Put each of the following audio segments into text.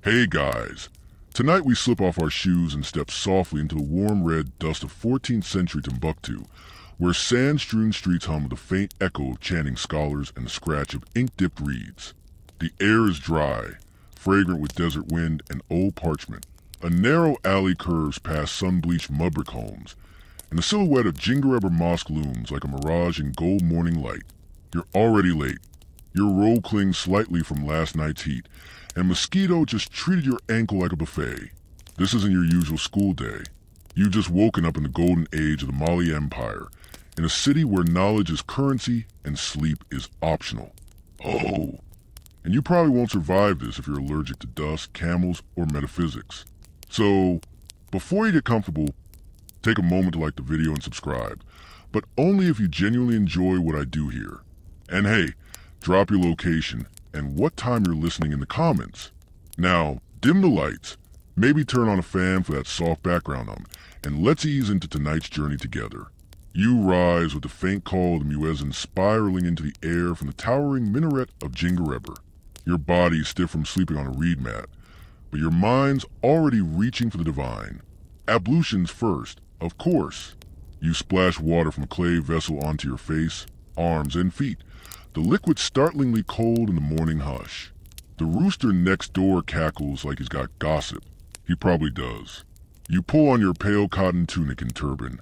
Hey guys, tonight we slip off our shoes and step softly into the warm red dust of 14th century Timbuktu, where sand-strewn streets hum with a faint echo of chanting scholars and the scratch of ink-dipped reeds. The air is dry, fragrant with desert wind and old parchment. A narrow alley curves past sun-bleached mud-brick homes, and the silhouette of Jingareba Mosque looms like a mirage in gold morning light. You're already late. Your robe clings slightly from last night's heat, and mosquito just treated your ankle like a buffet. This isn't your usual school day. You've just woken up in the golden age of the Mali Empire, in a city where knowledge is currency and sleep is optional. Oh, and you probably won't survive this if you're allergic to dust, camels, or metaphysics. So, before you get comfortable, take a moment to like the video and subscribe, but only if you genuinely enjoy what I do here. And hey, drop your location and what time you're listening in the comments. Now, dim the lights, maybe turn on a fan for that soft background hum, and let's ease into tonight's journey together. You rise with the faint call of the muezzin spiraling into the air from the towering minaret of Jingareba. Your body stiff from sleeping on a reed mat, but your mind's already reaching for the divine. Ablutions first, of course. You splash water from a clay vessel onto your face, arms, and feet, the liquid startlingly cold in the morning hush. The rooster next door cackles like he's got gossip. He probably does. You pull on your pale cotton tunic and turban,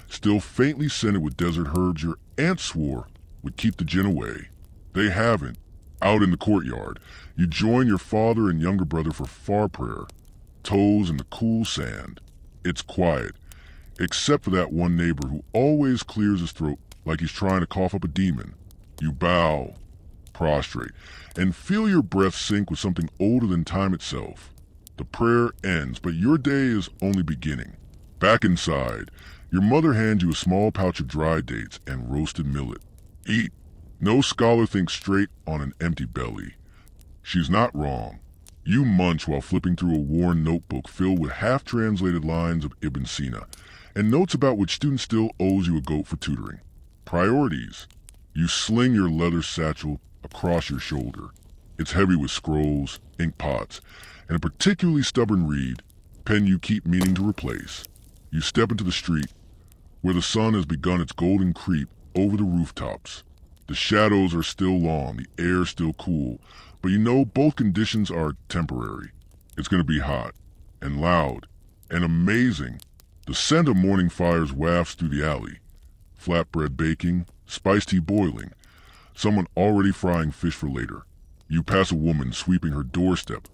still faintly scented with desert herbs your aunt swore would keep the jinn away. They haven't. Out in the courtyard, you join your father and younger brother for far prayer, toes in the cool sand. It's quiet, except for that one neighbor who always clears his throat like he's trying to cough up a demon. You bow, prostrate, and feel your breath sink with something older than time itself. The prayer ends, but your day is only beginning. Back inside, your mother hands you a small pouch of dried dates and roasted millet. Eat. No scholar thinks straight on an empty belly. She's not wrong. You munch while flipping through a worn notebook filled with half-translated lines of Ibn Sina, and notes about which student still owes you a goat for tutoring. Priorities. You sling your leather satchel across your shoulder. It's heavy with scrolls, ink pots, and a particularly stubborn reed, pen you keep meaning to replace. You step into the street, where the sun has begun its golden creep over the rooftops. The shadows are still long, the air still cool, but you know both conditions are temporary. It's going to be hot, and loud, and amazing. The scent of morning fires wafts through the alley. Flatbread baking, spiced tea boiling, someone already frying fish for later. You pass a woman sweeping her doorstep,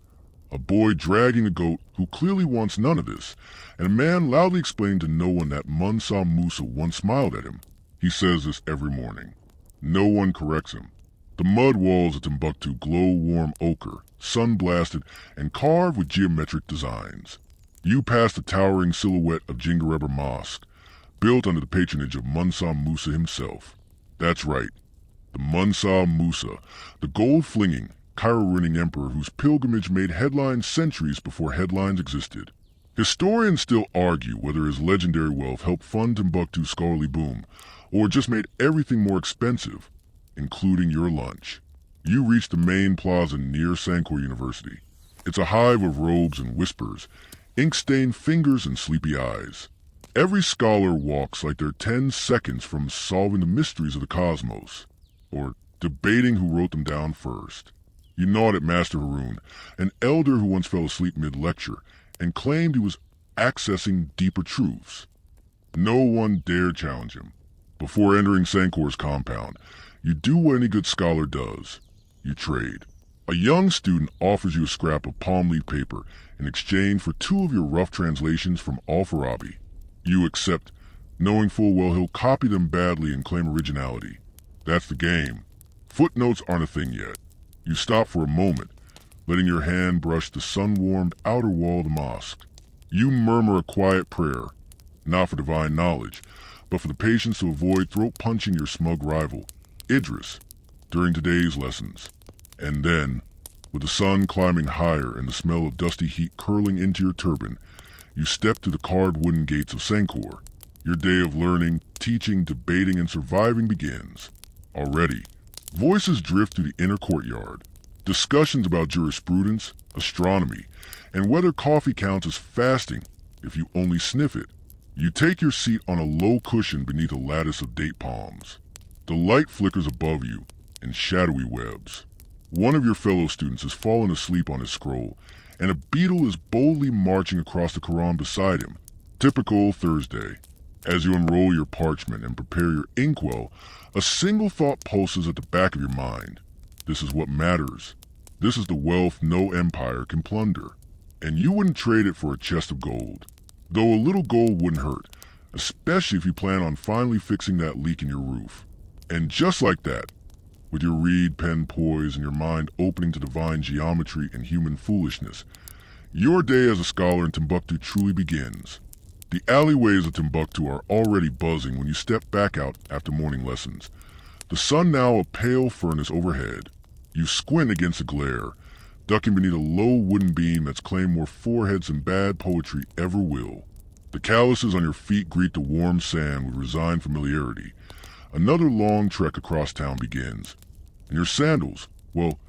a boy dragging a goat who clearly wants none of this, and a man loudly explaining to no one that Musa Musa once smiled at him. He says this every morning. No one corrects him. The mud walls of Timbuktu glow warm ochre, sun-blasted and carved with geometric designs. You pass the towering silhouette of Jingareba Mosque, built under the patronage of Musa Musa himself. That's right, the Musa Musa, the gold-flinging, Cairo-running emperor whose pilgrimage made headlines centuries before headlines existed. Historians still argue whether his legendary wealth helped fund Timbuktu's scholarly boom, or just made everything more expensive, including your lunch. You reach the main plaza near Sankore University. It's a hive of robes and whispers, ink-stained fingers and sleepy eyes. Every scholar walks like they're 10 seconds from solving the mysteries of the cosmos, or debating who wrote them down first. You nod at Master Haroon, an elder who once fell asleep mid-lecture and claimed he was accessing deeper truths. No one dared challenge him. Before entering Sankor's compound, you do what any good scholar does. You trade. A young student offers you a scrap of palm leaf paper in exchange for 2 of your rough translations from Al-Farabi. You accept, knowing full well he'll copy them badly and claim originality. That's the game. Footnotes aren't a thing yet. You stop for a moment, letting your hand brush the sun-warmed outer wall of the mosque. You murmur a quiet prayer, not for divine knowledge, but for the patience to avoid throat-punching your smug rival, Idris, during today's lessons. And then, with the sun climbing higher and the smell of dusty heat curling into your turban, you step to the carved wooden gates of Sankore. Your day of learning, teaching, debating, and surviving begins. Already, voices drift through the inner courtyard. Discussions about jurisprudence, astronomy, and whether coffee counts as fasting if you only sniff it. You take your seat on a low cushion beneath a lattice of date palms. The light flickers above you in shadowy webs. One of your fellow students has fallen asleep on his scroll, and a beetle is boldly marching across the Quran beside him. Typical Thursday. As you unroll your parchment and prepare your inkwell, a single thought pulses at the back of your mind. This is what matters. This is the wealth no empire can plunder. And you wouldn't trade it for a chest of gold. Though a little gold wouldn't hurt, especially if you plan on finally fixing that leak in your roof. And just like that, with your reed pen poised and your mind opening to divine geometry and human foolishness, your day as a scholar in Timbuktu truly begins. The alleyways of Timbuktu are already buzzing when you step back out after morning lessons. The sun now a pale furnace overhead. You squint against the glare, ducking beneath a low wooden beam that's claimed more foreheads than bad poetry ever will. The calluses on your feet greet the warm sand with resigned familiarity. Another long trek across town begins. And your sandals, well,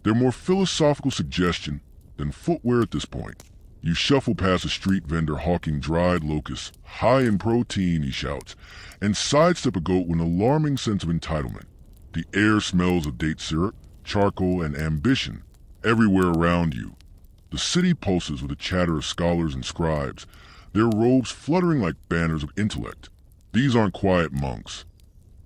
they're more philosophical suggestion than footwear at this point. You shuffle past a street vendor hawking dried locusts, high in protein, he shouts, and sidestep a goat with an alarming sense of entitlement. The air smells of date syrup, charcoal, and ambition. Everywhere around you, the city pulses with a chatter of scholars and scribes, their robes fluttering like banners of intellect. These aren't quiet monks.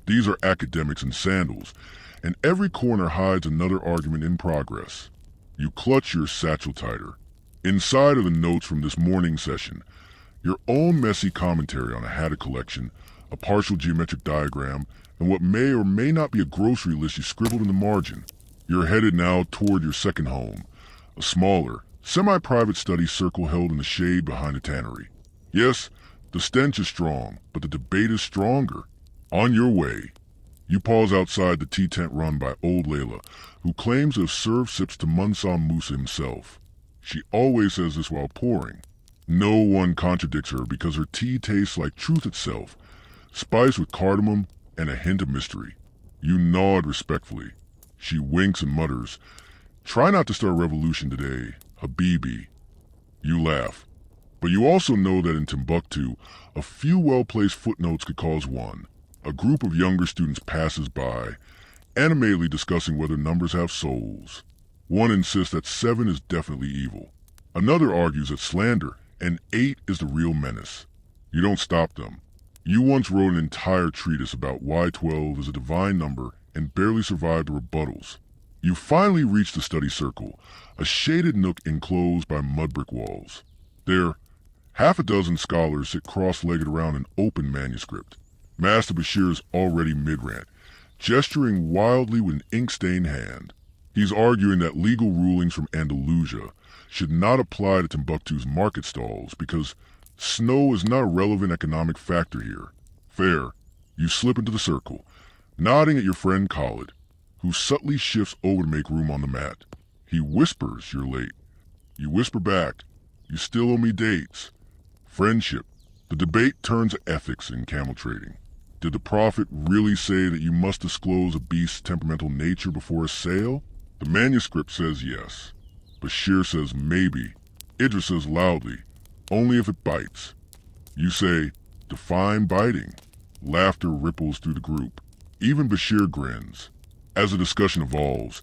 These are academics in sandals, and every corner hides another argument in progress. You clutch your satchel tighter. Inside are the notes from this morning session, your own messy commentary on a Hatta collection, a partial geometric diagram, and what may or may not be a grocery list you scribbled in the margin. You're headed now toward your second home, a smaller, semi-private study circle held in the shade behind a tannery. Yes, the stench is strong, but the debate is stronger. On your way, you pause outside the tea tent run by old Layla, who claims to have served sips to Musa Musa himself. She always says this while pouring. No one contradicts her because her tea tastes like truth itself, spiced with cardamom and a hint of mystery. You nod respectfully. She winks and mutters, "Try not to start a revolution today, Habibi." You laugh. But you also know that in Timbuktu, a few well-placed footnotes could cause one. A group of younger students passes by, animatedly discussing whether numbers have souls. One insists that 7 is definitely evil. Another argues that slander and 8 is the real menace. You don't stop them. You once wrote an entire treatise about why 12 is a divine number and barely survived the rebuttals. You finally reach the study circle, a shaded nook enclosed by mud brick walls. There, half a dozen scholars sit cross-legged around an open manuscript. Master Bashir is already mid-rant, gesturing wildly with an ink-stained hand. He's arguing that legal rulings from Andalusia should not apply to Timbuktu's market stalls because snow is not a relevant economic factor here. Fair. You slip into the circle, nodding at your friend Khalid, who subtly shifts over to make room on the mat. He whispers you're late. You whisper back, "You still owe me dates." Friendship. The debate turns to ethics in camel trading. Did the Prophet really say that you must disclose a beast's temperamental nature before a sale? The manuscript says yes. Bashir says maybe. Idris says loudly, "Only if it bites." You say, "Define biting." Laughter ripples through the group. Even Bashir grins. As the discussion evolves,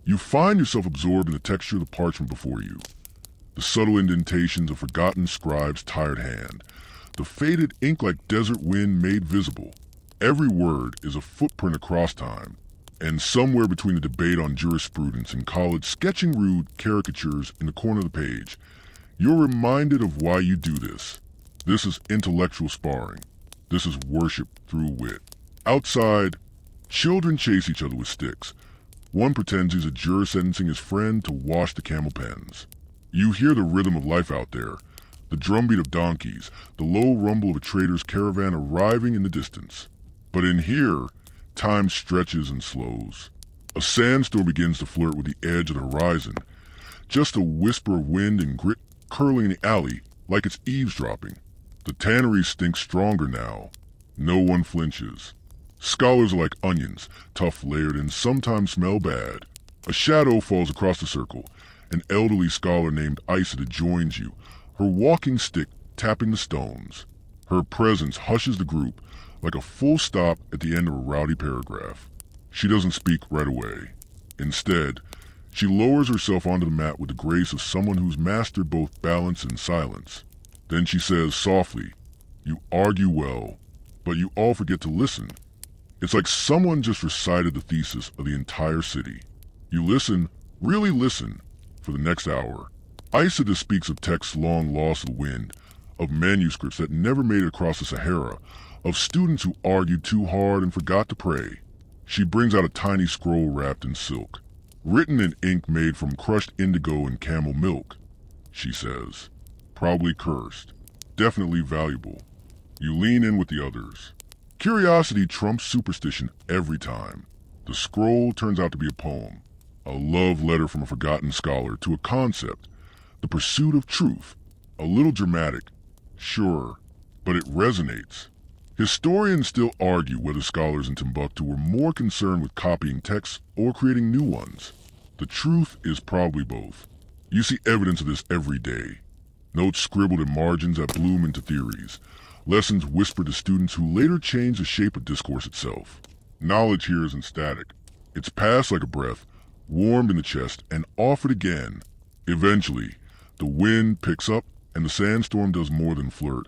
you find yourself absorbed in the texture of the parchment before you. The subtle indentations of forgotten scribe's tired hand. The faded ink like desert wind made visible. Every word is a footprint across time. And somewhere between the debate on jurisprudence and college sketching rude caricatures in the corner of the page, you're reminded of why you do this. This is intellectual sparring. This is worship through wit. Outside, children chase each other with sticks. One pretends he's a juror sentencing his friend to wash the camel pens. You hear the rhythm of life out there, the drumbeat of donkeys, the low rumble of a trader's caravan arriving in the distance. But in here, time stretches and slows. A sandstorm begins to flirt with the edge of the horizon. Just a whisper of wind and grit curling in the alley like it's eavesdropping. The tannery stinks stronger now. No one flinches. Scholars are like onions, tough layered and sometimes smell bad. A shadow falls across the circle, An elderly scholar named Isida joins you, her walking stick tapping the stones. Her presence hushes the group like a full stop at the end of a rowdy paragraph. She doesn't speak right away. Instead, she lowers herself onto the mat with the grace of someone who's mastered both balance and silence. Then she says softly, "You argue well, but you all forget to listen." It's like someone just recited the thesis of the entire city. You listen, really listen, for the next hour. Isida speaks of texts long lost to the wind, of manuscripts that never made it across the Sahara, of students who argued too hard and forgot to pray. She brings out a tiny scroll wrapped in silk, written in ink made from crushed indigo and camel milk. She says, "Probably cursed, definitely valuable." You lean in with the others. Curiosity trumps superstition every time. The scroll turns out to be a poem, a love letter from a forgotten scholar to a concept, the pursuit of truth. A little dramatic, sure, but it resonates. Historians still argue whether scholars in Timbuktu were more concerned with copying texts or creating new ones. The truth is probably both. You see evidence of this every day. Notes scribbled in margins that bloom into theories. Lessons whispered to students who later change the shape of discourse itself. Knowledge here isn't static. It's passed like a breath, warmed in the chest, and offered again. Eventually, the wind picks up, and the sandstorm does more than flirt.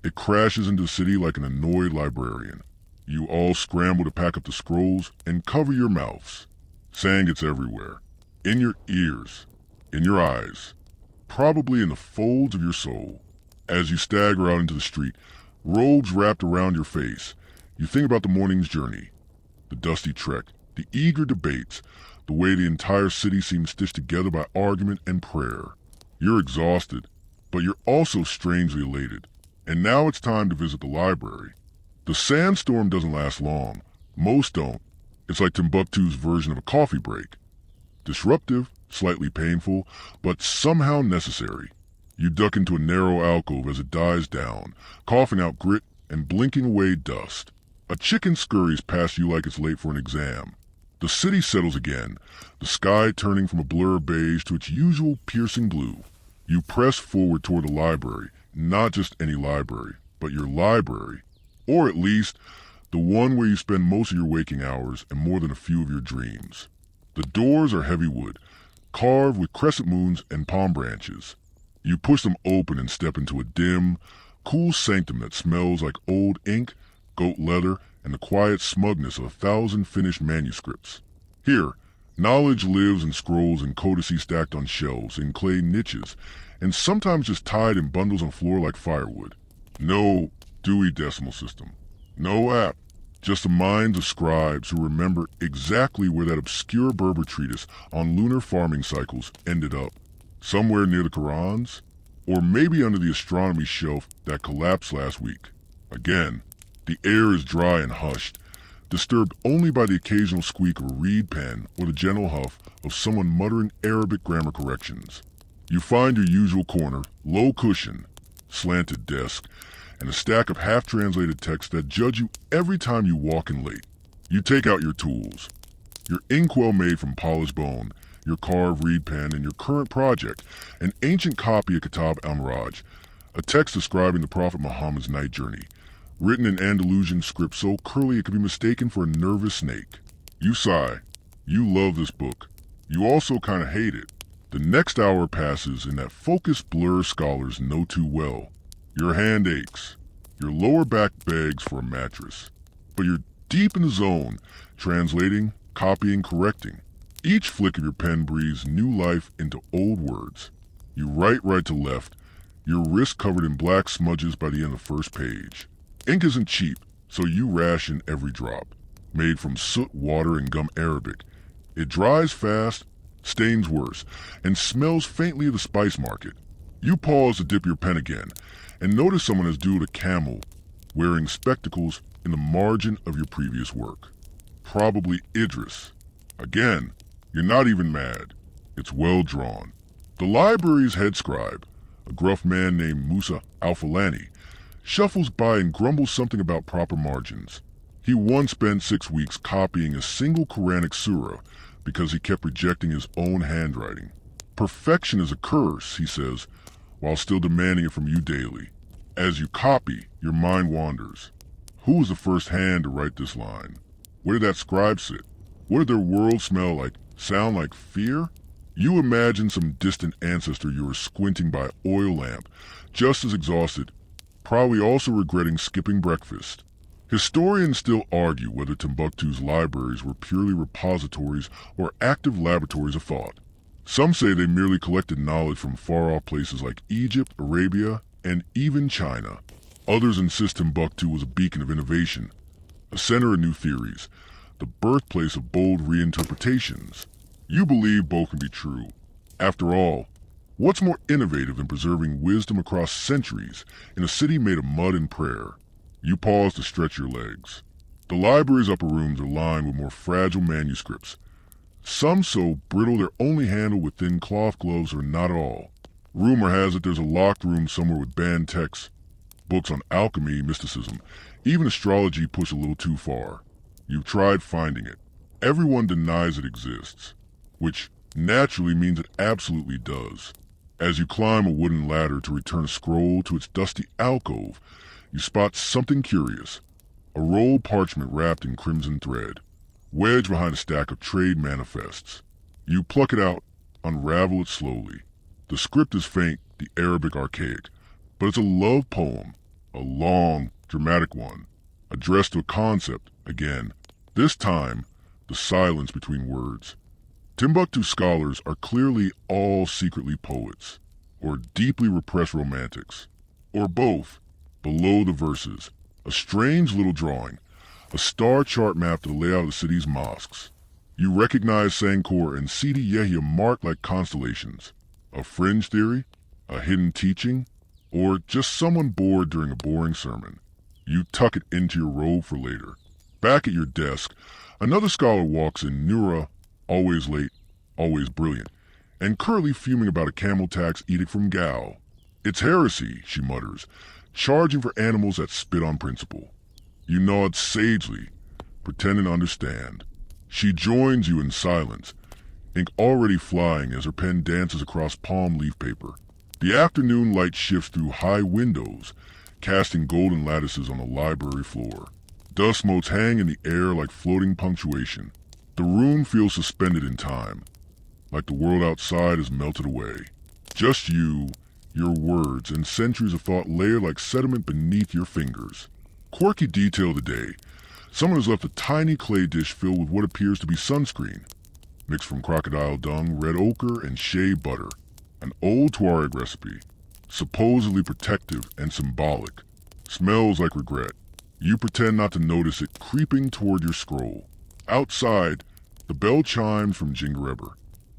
It crashes into the city like an annoyed librarian. You all scramble to pack up the scrolls and cover your mouths. Sand gets everywhere. In your ears. In your eyes. Probably in the folds of your soul. As you stagger out into the street, robes wrapped around your face, you think about the morning's journey, the dusty trek, the eager debates, the way the entire city seems stitched together by argument and prayer. You're exhausted, but you're also strangely elated. And now it's time to visit the library. The sandstorm doesn't last long. Most don't. It's like Timbuktu's version of a coffee break. Disruptive, slightly painful, but somehow necessary. You duck into a narrow alcove as it dies down, coughing out grit and blinking away dust. A chicken scurries past you like it's late for an exam. The city settles again, the sky turning from a blur of beige to its usual piercing blue. You press forward toward the library, not just any library, but your library. Or at least, the one where you spend most of your waking hours and more than a few of your dreams. The doors are heavy wood, carved with crescent moons and palm branches. You push them open and step into a dim, cool sanctum that smells like old ink, goat leather, and the quiet smugness of 1,000 finished manuscripts. Here, knowledge lives in scrolls and codices stacked on shelves, in clay niches, and sometimes just tied in bundles on the floor like firewood. No Dewey Decimal System. No app. Just the minds of scribes who remember exactly where that obscure Berber treatise on lunar farming cycles ended up. Somewhere near the Qurans, or maybe under the astronomy shelf that collapsed last week. Again, the air is dry and hushed, disturbed only by the occasional squeak of a reed pen or the gentle huff of someone muttering Arabic grammar corrections. You find your usual corner, low cushion, slanted desk, and a stack of half-translated texts that judge you every time you walk in late. You take out your tools, your inkwell made from polished bone, your carved reed pen, and your current project, an ancient copy of Kitab al-Miraj, a text describing the Prophet Muhammad's night journey, written in Andalusian script so curly it could be mistaken for a nervous snake. You sigh. You love this book. You also kind of hate it. The next hour passes in that focused blur scholars know too well. Your hand aches. Your lower back begs for a mattress. But you're deep in the zone, translating, copying, correcting. Each flick of your pen breathes new life into old words. You write right to left, your wrist covered in black smudges by the end of the first page. Ink isn't cheap, so you ration every drop. Made from soot, water, and gum arabic. It dries fast, stains worse, and smells faintly of the spice market. You pause to dip your pen again, and notice someone has doodled a camel, wearing spectacles, in the margin of your previous work. Probably Idris. Again, you're not even mad. It's well drawn. The library's head scribe, a gruff man named Musa Al-Falani, shuffles by and grumbles something about proper margins. He once spent 6 weeks copying a single Quranic surah because he kept rejecting his own handwriting. Perfection is a curse, he says, while still demanding it from you daily. As you copy, your mind wanders. Who was the first hand to write this line? Where did that scribe sit? What did their world smell like? Sound like fear? You imagine some distant ancestor you were squinting by oil lamp, just as exhausted, probably also regretting skipping breakfast. Historians still argue whether Timbuktu's libraries were purely repositories or active laboratories of thought. Some say they merely collected knowledge from far-off places like Egypt, Arabia, and even China. Others insist Timbuktu was a beacon of innovation, a center of new theories, the birthplace of bold reinterpretations. You believe both can be true. After all, what's more innovative than preserving wisdom across centuries in a city made of mud and prayer? You pause to stretch your legs. The library's upper rooms are lined with more fragile manuscripts, some so brittle they're only handled with thin cloth gloves or not at all. Rumor has it there's a locked room somewhere with banned texts, books on alchemy, mysticism, even astrology pushed a little too far. You've tried finding it. Everyone denies it exists, which naturally means it absolutely does. As you climb a wooden ladder to return a scroll to its dusty alcove, you spot something curious. A rolled parchment wrapped in crimson thread, wedged behind a stack of trade manifests. You pluck it out, unravel it slowly. The script is faint, the Arabic archaic, but it's a love poem, a long, dramatic one, addressed to a concept, again. This time, the silence between words. Timbuktu scholars are clearly all secretly poets, or deeply repressed romantics, or both. Below the verses, a strange little drawing, a star chart map to the layout of the city's mosques. You recognize Sankor and Sidi Yehia marked like constellations. A fringe theory? A hidden teaching? Or just someone bored during a boring sermon? You tuck it into your robe for later. Back at your desk, another scholar walks in, Nura, always late, always brilliant, and currently fuming about a camel tax edict from Gao. It's heresy, she mutters, charging for animals that spit on principle. You nod sagely, pretending to understand. She joins you in silence, ink already flying as her pen dances across palm leaf paper. The afternoon light shifts through high windows, casting golden lattices on the library floor. Dust motes hang in the air like floating punctuation. The room feels suspended in time, like the world outside has melted away. Just you, your words, and centuries of thought layer like sediment beneath your fingers. Quirky detail of the day. Someone has left a tiny clay dish filled with what appears to be sunscreen, mixed from crocodile dung, red ochre, and shea butter. An old Tuareg recipe, supposedly protective and symbolic. Smells like regret. You pretend not to notice it creeping toward your scroll. Outside, the bell chimes from Jingareber.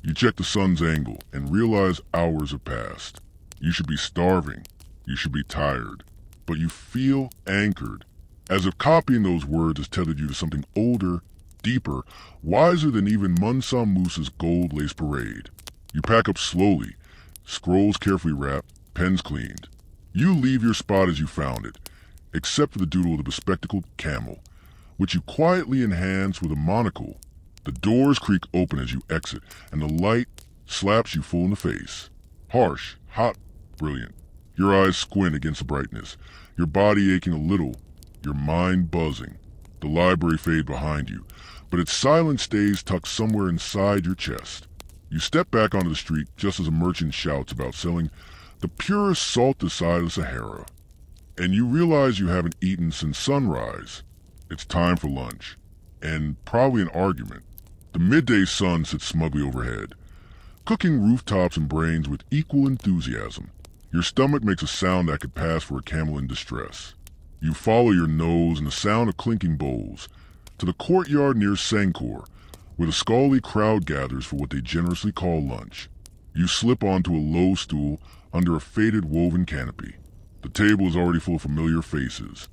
You check the sun's angle and realize hours have passed. You should be starving. You should be tired. But you feel anchored, as if copying those words has tethered you to something older, deeper, wiser than even Munsam Musa's gold-lace parade. You pack up slowly, scrolls carefully wrapped, pens cleaned. You leave your spot as you found it, except for the doodle of the bespectacled camel, which you quietly enhance with a monocle. The doors creak open as you exit, and the light slaps you full in the face. Harsh, hot, brilliant. Your eyes squint against the brightness, your body aching a little, your mind buzzing. The library fades behind you, but its silence stays tucked somewhere inside your chest. You step back onto the street just as a merchant shouts about selling the purest salt this side of the Sahara. And you realize you haven't eaten since sunrise. It's time for lunch, and probably an argument. The midday sun sits smugly overhead, cooking rooftops and brains with equal enthusiasm. Your stomach makes a sound that could pass for a camel in distress. You follow your nose and the sound of clinking bowls to the courtyard near Sankor, where the scholarly crowd gathers for what they generously call lunch. You slip onto a low stool under a faded woven canopy. The table is already full of familiar faces.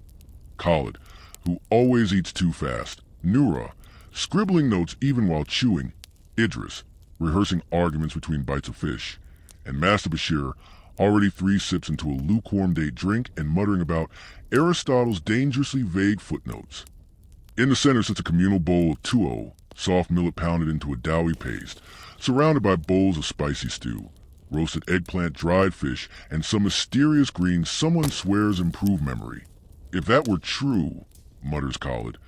Khalid, who always eats too fast. Nura, scribbling notes even while chewing. Idris, rehearsing arguments between bites of fish. And Master Bashir, already 3 sips into a lukewarm date drink and muttering about Aristotle's dangerously vague footnotes. In the center sits a communal bowl of tuo, soft millet pounded into a doughy paste, surrounded by bowls of spicy stew, roasted eggplant, dried fish, and some mysterious green someone swears improve memory. If that were true, mutters Khalid,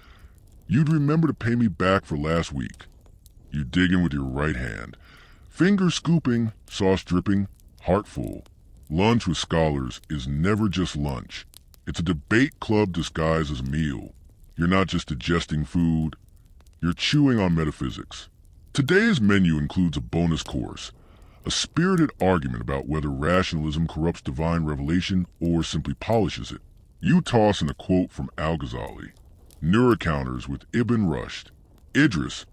you'd remember to pay me back for last week. You dig in with your right hand, fingers scooping, sauce dripping, heart full. Lunch with scholars is never just lunch. It's a debate club disguised as a meal. You're not just digesting food, you're chewing on metaphysics. Today's menu includes a bonus course, a spirited argument about whether rationalism corrupts divine revelation or simply polishes it. You toss in a quote from Al-Ghazali, Neurocounters with Ibn Rushd. Idris,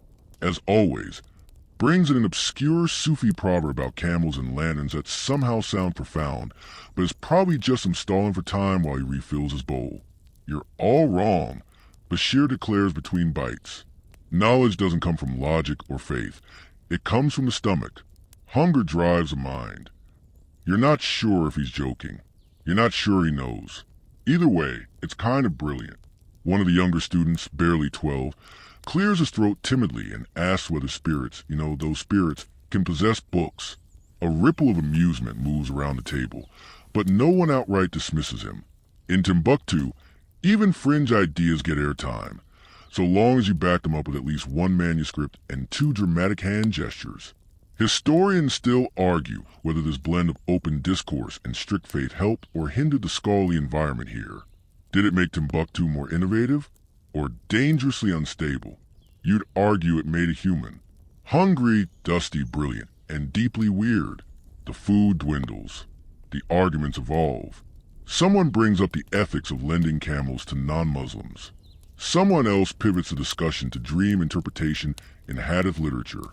as always, brings in an obscure Sufi proverb about camels and lanterns that somehow sound profound, but is probably just him stalling for time while he refills his bowl. You're all wrong, Bashir declares between bites. Knowledge doesn't come from logic or faith. It comes from the stomach. Hunger drives the mind. You're not sure if he's joking. You're not sure he knows. Either way, it's kind of brilliant. One of the younger students, barely 12, clears his throat timidly and asks whether spirits, those spirits, can possess books. A ripple of amusement moves around the table, but no one outright dismisses him. In Timbuktu, even fringe ideas get airtime, so long as you back them up with at least one manuscript and 2 dramatic hand gestures. Historians still argue whether this blend of open discourse and strict faith helped or hindered the scholarly environment here. Did it make Timbuktu more innovative or dangerously unstable? You'd argue it made it human. Hungry, dusty, brilliant, and deeply weird. The food dwindles. The arguments evolve. Someone brings up the ethics of lending camels to non-Muslims. Someone else pivots the discussion to dream interpretation in Hadith literature.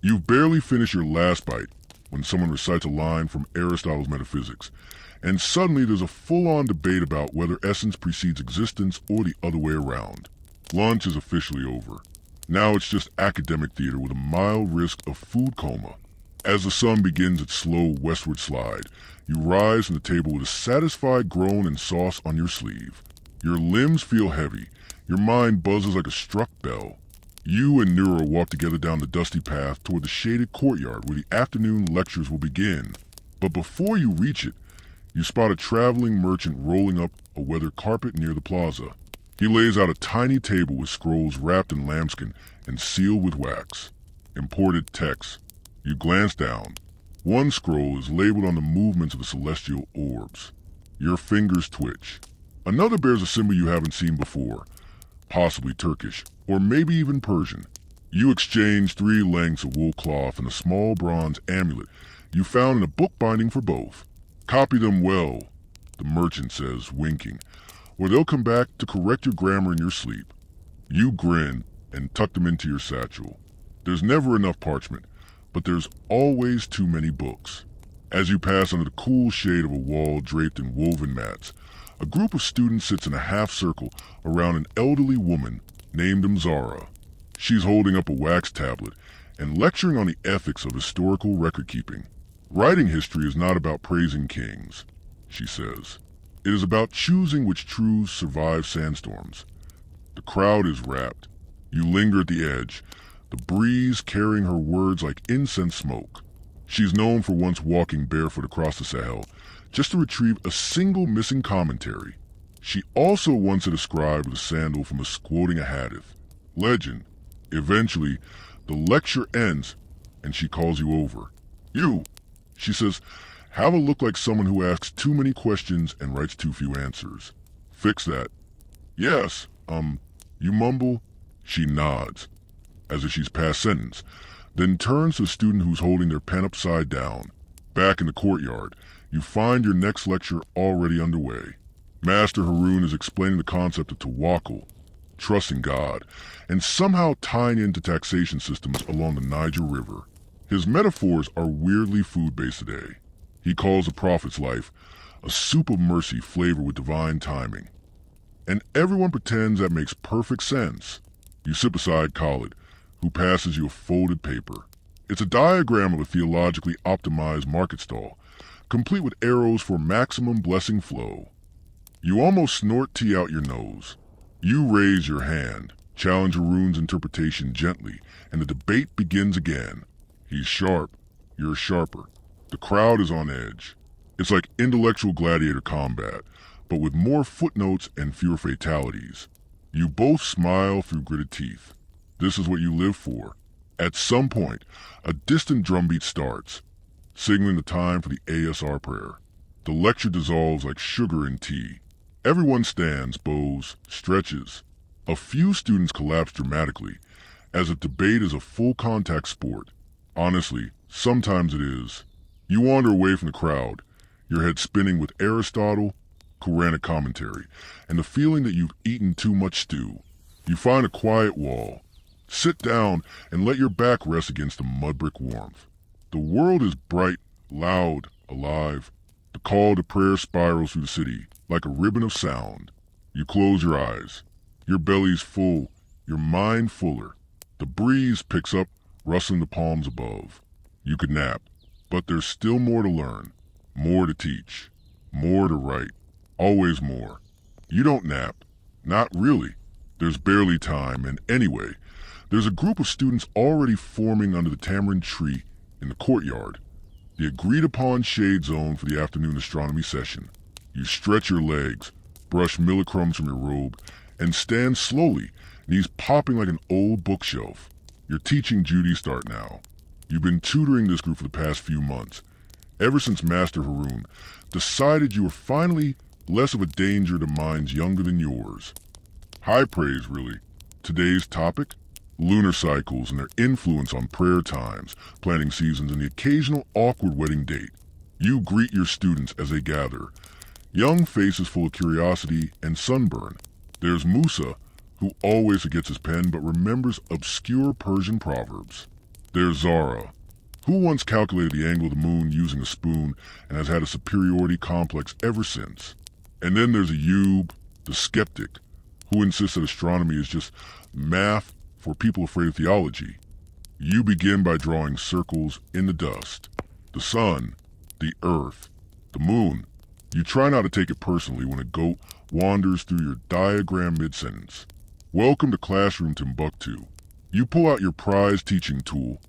You've barely finished your last bite when someone recites a line from Aristotle's Metaphysics, and suddenly there's a full-on debate about whether essence precedes existence or the other way around. Lunch is officially over. Now it's just academic theater with a mild risk of food coma. As the sun begins its slow westward slide, you rise from the table with a satisfied groan and sauce on your sleeve. Your limbs feel heavy. Your mind buzzes like a struck bell. You and Nura walk together down the dusty path toward the shaded courtyard where the afternoon lectures will begin. But before you reach it, you spot a traveling merchant rolling up a weathered carpet near the plaza. He lays out a tiny table with scrolls wrapped in lambskin and sealed with wax. Imported text. You glance down. One scroll is labeled on the movements of the celestial orbs. Your fingers twitch. Another bears a symbol you haven't seen before, possibly Turkish, or maybe even Persian. You exchange 3 lengths of wool cloth and a small bronze amulet you found in a book binding for both. Copy them well, the merchant says, winking, or they'll come back to correct your grammar in your sleep. You grin and tuck them into your satchel. There's never enough parchment, but there's always too many books. As you pass under the cool shade of a wall draped in woven mats, a group of students sits in a half circle around an elderly woman named Mzara. She's holding up a wax tablet and lecturing on the ethics of historical record-keeping. Writing history is not about praising kings, she says. It is about choosing which truths survive sandstorms. The crowd is rapt. You linger at the edge, the breeze carrying her words like incense smoke. She's known for once walking barefoot across the Sahel, just to retrieve a single missing commentary. She also once had a scribe with a sandal from quoting a hadith. Legend. Eventually, the lecture ends, and she calls you over. You, she says, have a look like someone who asks too many questions and writes too few answers. Fix that. Yes, you mumble. She nods, as if she's past sentence, then turns to the student who's holding their pen upside down. Back in the courtyard, you find your next lecture already underway. Master Haroon is explaining the concept of tawakkul, trusting God, and somehow tying into taxation systems along the Niger River. His metaphors are weirdly food-based today. He calls the prophet's life a soup of mercy flavored with divine timing. And everyone pretends that makes perfect sense. You sit beside Khalid, who passes you a folded paper. It's a diagram of a theologically optimized market stall, complete with arrows for maximum blessing flow. You almost snort tea out your nose. You raise your hand, challenge Haroon's interpretation gently, and the debate begins again. He's sharp. You're sharper. The crowd is on edge. It's like intellectual gladiator combat, but with more footnotes and fewer fatalities. You both smile through gritted teeth. This is what you live for. At some point, a distant drumbeat starts, signaling the time for the ASR prayer. The lecture dissolves like sugar in tea. Everyone stands, bows, stretches. A few students collapse dramatically, as if debate is a full-contact sport. Honestly, sometimes it is. You wander away from the crowd, your head spinning with Aristotle, Quranic commentary, and the feeling that you've eaten too much stew. You find a quiet wall. Sit down and let your back rest against the mud-brick warmth. The world is bright, loud, alive. The call to prayer spirals through the city, like a ribbon of sound. You close your eyes. Your belly's full, your mind fuller. The breeze picks up, rustling the palms above. You could nap, but there's still more to learn, more to teach, more to write, always more. You don't nap. Not really. There's barely time, and anyway, there's a group of students already forming under the tamarind tree in the courtyard, the agreed-upon shade zone for the afternoon astronomy session. You stretch your legs, brush millicrumbs from your robe, and stand slowly, knees popping like an old bookshelf. Your teaching duties start now. You've been tutoring this group for the past few months, ever since Master Haroon decided you were finally less of a danger to minds younger than yours. High praise, really. Today's topic? Lunar cycles and their influence on prayer times, planting seasons, and the occasional awkward wedding date. You greet your students as they gather, young faces full of curiosity and sunburn. There's Musa, who always forgets his pen but remembers obscure Persian proverbs. There's Zara, who once calculated the angle of the moon using a spoon and has had a superiority complex ever since. And then there's Ayub, the skeptic, who insists that astronomy is just math for people afraid of theology. You begin by drawing circles in the dust. The sun, the earth, the moon. You try not to take it personally when a goat wanders through your diagram mid-sentence. Welcome to Classroom Timbuktu. You pull out your prized teaching tool,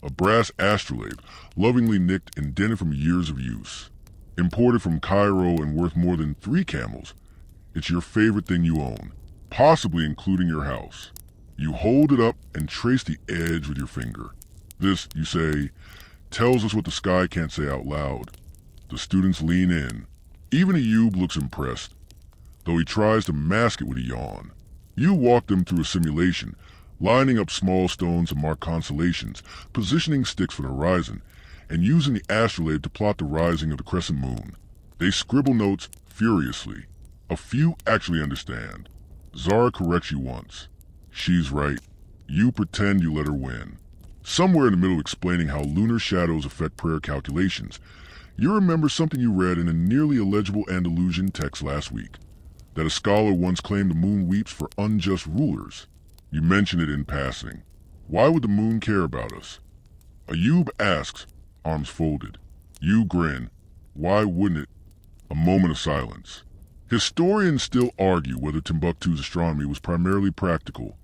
a brass astrolabe lovingly nicked and dented from years of use. Imported from Cairo and worth more than 3 camels. It's your favorite thing you own, possibly including your house. You hold it up and trace the edge with your finger. This, you say, tells us what the sky can't say out loud. The students lean in. Even Ayub looks impressed, though he tries to mask it with a yawn. You walk them through a simulation, lining up small stones to mark constellations, positioning sticks for the horizon, and using the astrolabe to plot the rising of the crescent moon. They scribble notes furiously. A few actually understand. Zara corrects you once. She's right. You pretend you let her win. Somewhere in the middle explaining how lunar shadows affect prayer calculations, you remember something you read in a nearly illegible Andalusian text last week, that a scholar once claimed the moon weeps for unjust rulers. You mention it in passing. Why would the moon care about us? Ayub asks, arms folded. You grin. Why wouldn't it? A moment of silence. Historians still argue whether Timbuktu's astronomy was primarily practical,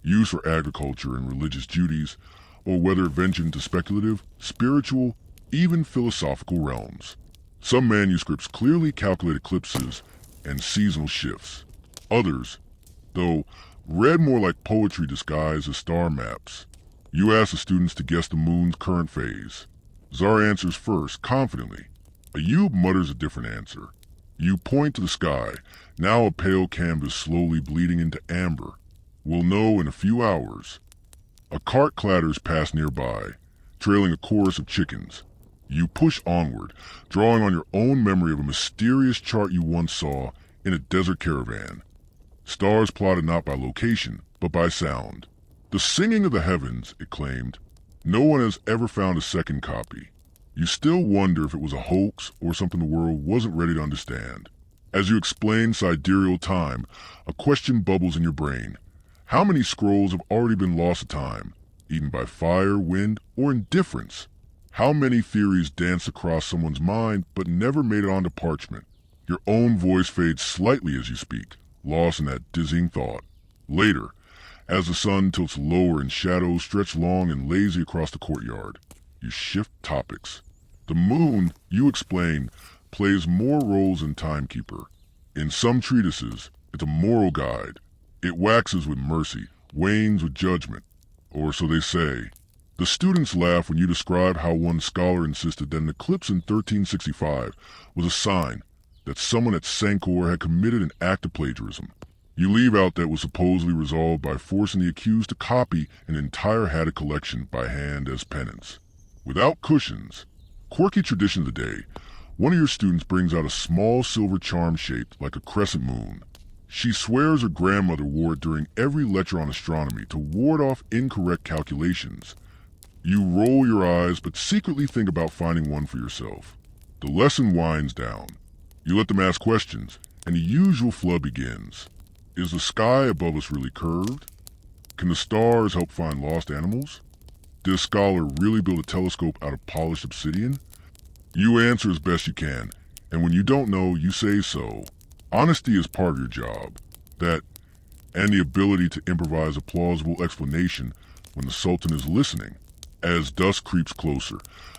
used for agriculture and religious duties, or whether it ventured into speculative, spiritual, even philosophical realms. Some manuscripts clearly calculate eclipses and seasonal shifts. Others, though, read more like poetry disguised as star maps. You ask the students to guess the moon's current phase. Zara answers first, confidently. Ayub mutters a different answer. You point to the sky, now a pale canvas slowly bleeding into amber. We'll know in a few hours. A cart clatters past nearby, trailing a chorus of chickens. You push onward, drawing on your own memory of a mysterious chart you once saw in a desert caravan. Stars plotted not by location, but by sound. The singing of the heavens, it claimed. No one has ever found a second copy. You still wonder if it was a hoax or something the world wasn't ready to understand. As you explain sidereal time, a question bubbles in your brain. How many scrolls have already been lost to time, eaten by fire, wind, or indifference? How many theories dance across someone's mind but never made it onto parchment? Your own voice fades slightly as you speak, lost in that dizzying thought. Later, As the sun tilts lower and shadows stretch long and lazy across the courtyard, you shift topics. The moon, you explain, plays more roles than timekeeper. In some treatises, it's a moral guide. It waxes with mercy, wanes with judgment, or so they say. The students laugh when you describe how one scholar insisted that an eclipse in 1365 was a sign that someone at Sankor had committed an act of plagiarism. You leave out that was supposedly resolved by forcing the accused to copy an entire Hatta collection by hand as penance. Without cushions, quirky tradition of the day, one of your students brings out a small silver charm shaped like a crescent moon. She swears her grandmother wore it during every lecture on astronomy to ward off incorrect calculations. You roll your eyes but secretly think about finding one for yourself. The lesson winds down. You let them ask questions, and the usual flood begins. Is the sky above us really curved? Can the stars help find lost animals? Did a scholar really build a telescope out of polished obsidian? You answer as best you can, and when you don't know, you say so. Honesty is part of your job. That, and the ability to improvise a plausible explanation when the Sultan is listening. As dusk creeps closer,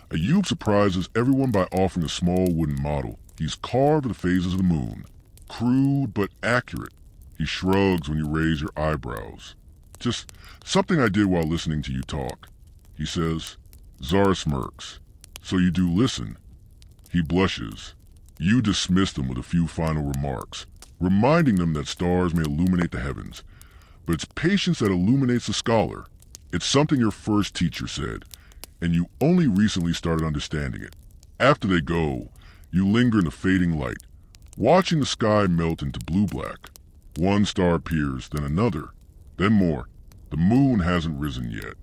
Ayub surprises everyone by offering a small wooden model. He's carved of the phases of the moon. Crude but accurate. He shrugs when you raise your eyebrows. Just something I did while listening to you talk. He says. Zara smirks. So you do listen. He blushes. You dismiss them with a few final remarks, reminding them that stars may illuminate the heavens, but it's patience that illuminates the scholar. It's something your first teacher said, and you only recently started understanding it. After they go, you linger in the fading light, watching the sky melt into blue-black. One star appears, then another, then more. The moon hasn't risen yet.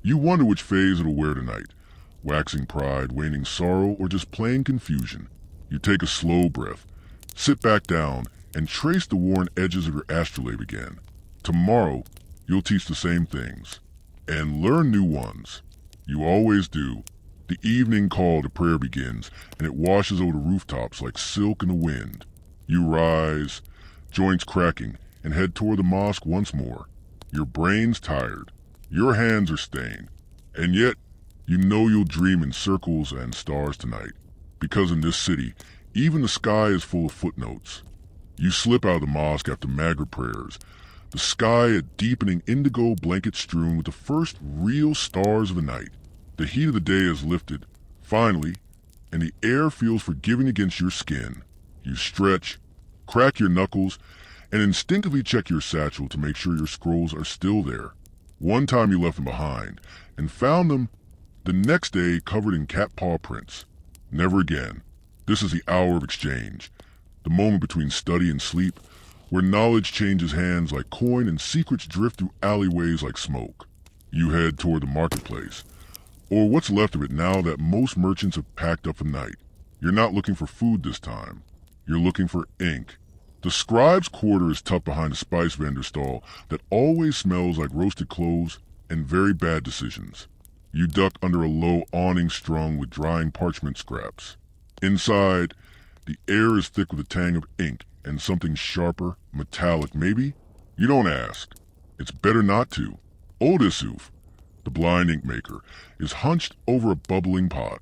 You wonder which phase it'll wear tonight, waxing pride, waning sorrow, or just plain confusion. You take a slow breath, sit back down, and trace the worn edges of your astrolabe again. Tomorrow, you'll teach the same things. And learn new ones. You always do. The evening call to prayer begins, and it washes over the rooftops like silk in the wind. You rise, joints cracking, and head toward the mosque once more. Your brain's tired. Your hands are stained. And yet, you know you'll dream in circles and stars tonight. Because in this city, even the sky is full of footnotes. You slip out of the mosque after Maghrib prayers, the sky a deepening indigo blanket strewn with the first real stars of the night. The heat of the day has lifted, finally, and the air feels forgiving against your skin. You stretch, crack your knuckles, and instinctively check your satchel to make sure your scrolls are still there. One time you left them behind, and found them the next day covered in cat paw prints. Never again. This is the hour of exchange, the moment between study and sleep, where knowledge changes hands like coin and secrets drift through alleyways like smoke. You head toward the marketplace, or what's left of it now that most merchants have packed up for the night. You're not looking for food this time. You're looking for ink. The scribe's quarter is tucked behind a spice vendor stall that always smells like roasted cloves and very bad decisions. You duck under a low awning strung with drying parchment scraps. Inside, the air is thick with a tang of ink and something sharper, metallic maybe? You don't ask. It's better not to. Old Isuf, the blind ink maker, is hunched over a bubbling pot.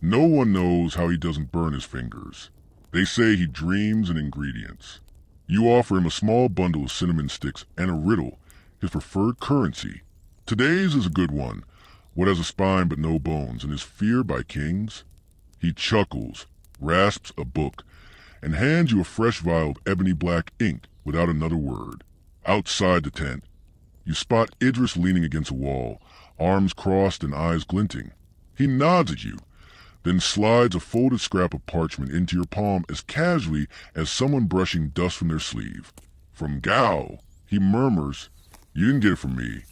No one knows how he doesn't burn his fingers. They say he dreams in ingredients. You offer him a small bundle of cinnamon sticks and a riddle, his preferred currency. Today's is a good one, what has a spine but no bones and is feared by kings. He chuckles, rasps a book, and hands you a fresh vial of ebony black ink without another word. Outside the tent, you spot Idris leaning against a wall, arms crossed and eyes glinting. He nods at you, then slides a folded scrap of parchment into your palm as casually as someone brushing dust from their sleeve. From Gao, he murmurs, "You didn't get it from me."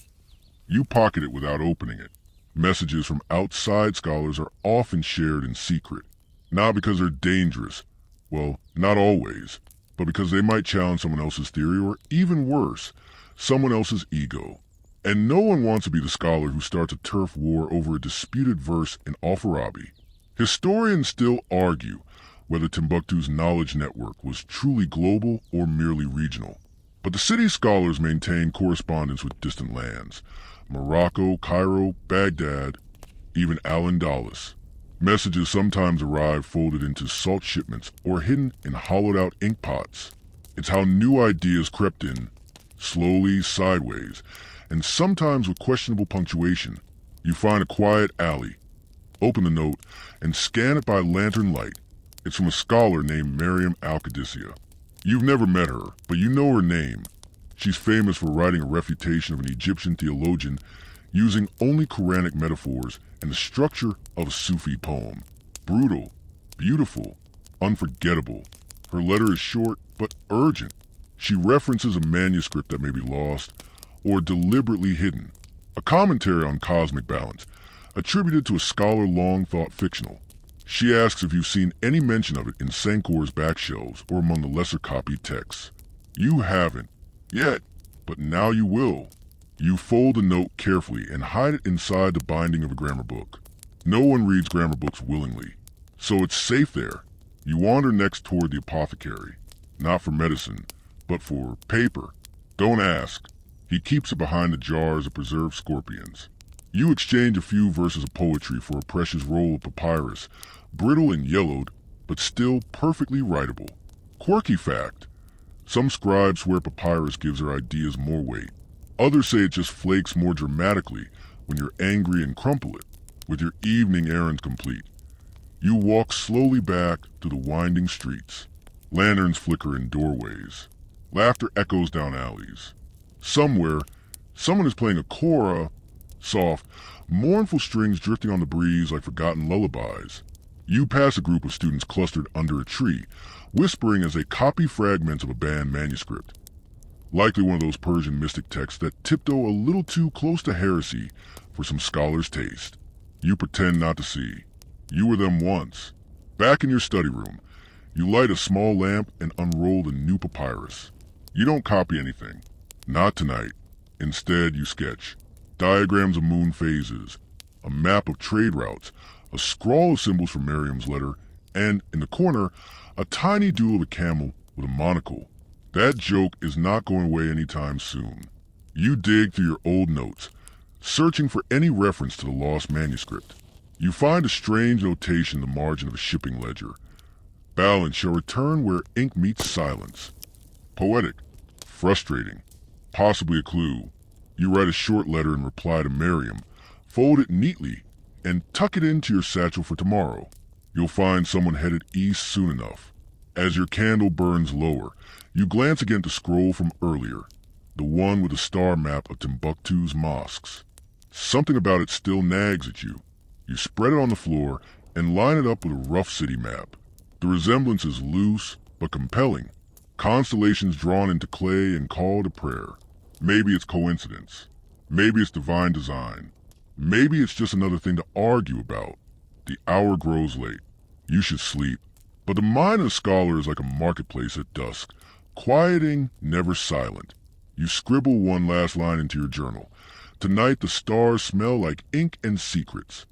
You pocket it without opening it. Messages from outside scholars are often shared in secret, not because they're dangerous, well, not always, but because they might challenge someone else's theory or, even worse, someone else's ego. And no one wants to be the scholar who starts a turf war over a disputed verse in Al-Farabi. Historians still argue whether Timbuktu's knowledge network was truly global or merely regional. But the city's scholars maintain correspondence with distant lands. Morocco, Cairo, Baghdad, even Al-Andalus. Messages sometimes arrive folded into salt shipments or hidden in hollowed-out ink pots. It's how new ideas crept in, slowly, sideways, and sometimes with questionable punctuation. You find a quiet alley, open the note, and scan it by lantern light. It's from a scholar named Mariam al-Qadisiyah. You've never met her, but you know her name. She's famous for writing a refutation of an Egyptian theologian using only Quranic metaphors and the structure of a Sufi poem. Brutal, beautiful, unforgettable. Her letter is short but urgent. She references a manuscript that may be lost or deliberately hidden. A commentary on cosmic balance, attributed to a scholar long thought fictional. She asks if you've seen any mention of it in Sankor's back shelves or among the lesser copied texts. You haven't, yet, but now you will. You fold the note carefully and hide it inside the binding of a grammar book. No one reads grammar books willingly, so it's safe there. You wander next toward the apothecary, not for medicine, but for paper. Don't ask. He keeps it behind the jars of preserved scorpions. You exchange a few verses of poetry for a precious roll of papyrus, brittle and yellowed, but still perfectly writable. Quirky fact. Some scribes swear papyrus gives their ideas more weight. Others say it just flakes more dramatically when you're angry and crumple it, with your evening errands complete. You walk slowly back to the winding streets. Lanterns flicker in doorways. Laughter echoes down alleys. Somewhere, someone is playing a kora, soft, mournful strings drifting on the breeze like forgotten lullabies. You pass a group of students clustered under a tree, whispering as they copy fragments of a banned manuscript. Likely one of those Persian mystic texts that tiptoe a little too close to heresy for some scholar's taste. You pretend not to see. You were them once. Back in your study room, you light a small lamp and unroll the new papyrus. You don't copy anything. Not tonight. Instead, you sketch. Diagrams of moon phases, a map of trade routes, a scrawl of symbols from Miriam's letter, and, in the corner, a tiny doodle of a camel with a monocle. That joke is not going away anytime soon. You dig through your old notes, searching for any reference to the lost manuscript. You find a strange notation in the margin of a shipping ledger. Balance shall return where ink meets silence. Poetic, frustrating, possibly a clue. You write a short letter in reply to Miriam, fold it neatly, and tuck it into your satchel for tomorrow. You'll find someone headed east soon enough. As your candle burns lower, you glance again at the scroll from earlier, the one with the star map of Timbuktu's mosques. Something about it still nags at you. You spread it on the floor and line it up with a rough city map. The resemblance is loose but compelling. Constellations drawn into clay and call to prayer. Maybe it's coincidence. Maybe it's divine design. Maybe it's just another thing to argue about. The hour grows late. You should sleep. But the mind of a scholar is like a marketplace at dusk, quieting, never silent. You scribble one last line into your journal. Tonight the stars smell like ink and secrets.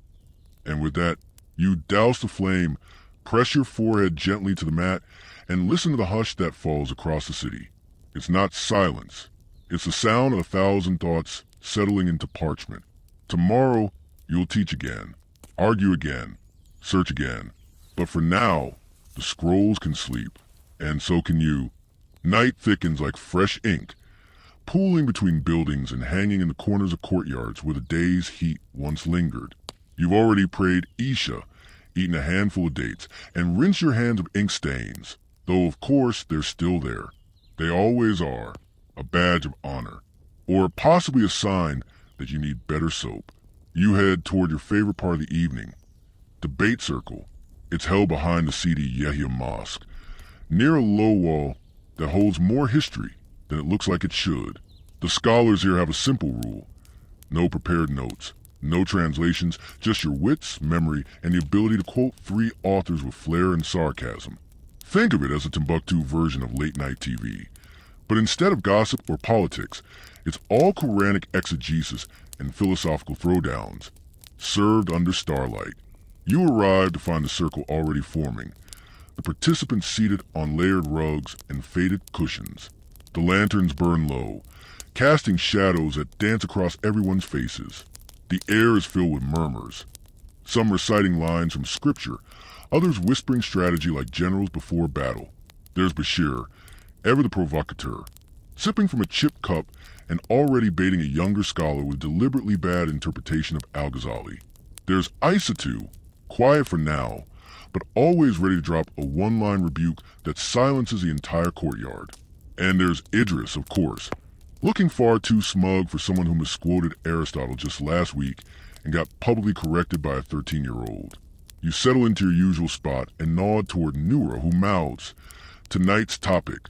And with that, you douse the flame, press your forehead gently to the mat, and listen to the hush that falls across the city. It's not silence. It's the sound of 1,000 thoughts settling into parchment. Tomorrow, you'll teach again, argue again, search again. But for now, the scrolls can sleep, and so can you. Night thickens like fresh ink, pooling between buildings and hanging in the corners of courtyards where the day's heat once lingered. You've already prayed Isha, eaten a handful of dates, and rinsed your hands of ink stains, though of course they're still there. They always are, a badge of honor, or possibly a sign that you need better soap. You head toward your favorite part of the evening, debate circle. It's held behind the seedy Yehia Mosque, near a low wall that holds more history than it looks like it should. The scholars here have a simple rule. No prepared notes, no translations, just your wits, memory, and the ability to quote 3 authors with flair and sarcasm. Think of it as a Timbuktu version of late-night TV. But instead of gossip or politics, it's all Quranic exegesis and philosophical throwdowns, served under starlight. You arrive to find the circle already forming, the participants seated on layered rugs and faded cushions. The lanterns burn low, casting shadows that dance across everyone's faces. The air is filled with murmurs, some reciting lines from scripture, others whispering strategy like generals before battle. There's Bashir, ever the provocateur, sipping from a chipped cup and already baiting a younger scholar with a deliberately bad interpretation of Al-Ghazali. There's Isatu, quiet for now, but always ready to drop a one-line rebuke that silences the entire courtyard. And there's Idris, of course, looking far too smug for someone who misquoted Aristotle just last week and got publicly corrected by a 13-year-old. You settle into your usual spot and nod toward Noura, who mouths, "Tonight's topic,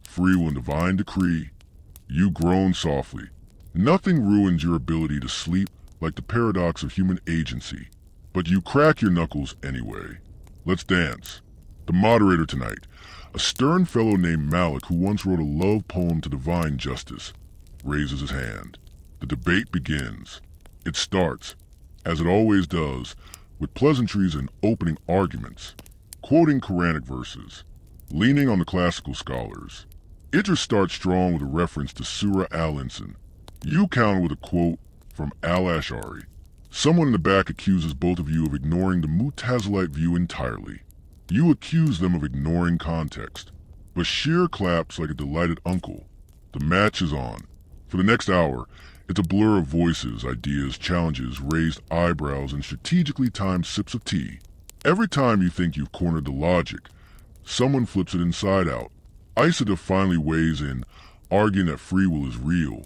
free will and divine decree." You groan softly. Nothing ruins your ability to sleep like the paradox of human agency, but you crack your knuckles anyway. Let's dance. The moderator tonight, a stern fellow named Malik who once wrote a love poem to divine justice, raises his hand. The debate begins. It starts, as it always does, with pleasantries and opening arguments, quoting Quranic verses, leaning on the classical scholars. Idris starts strong with a reference to Surah Al-Insan. You counter with a quote from Al-Ash'ari. Someone in the back accuses both of you of ignoring the Mu'tazilite view entirely. You accuse them of ignoring context. Bashir claps like a delighted uncle. The match is on. For the next hour, it's a blur of voices, ideas, challenges, raised eyebrows, and strategically timed sips of tea. Every time you think you've cornered the logic, someone flips it inside out. Isata finally weighs in, arguing that free will is real,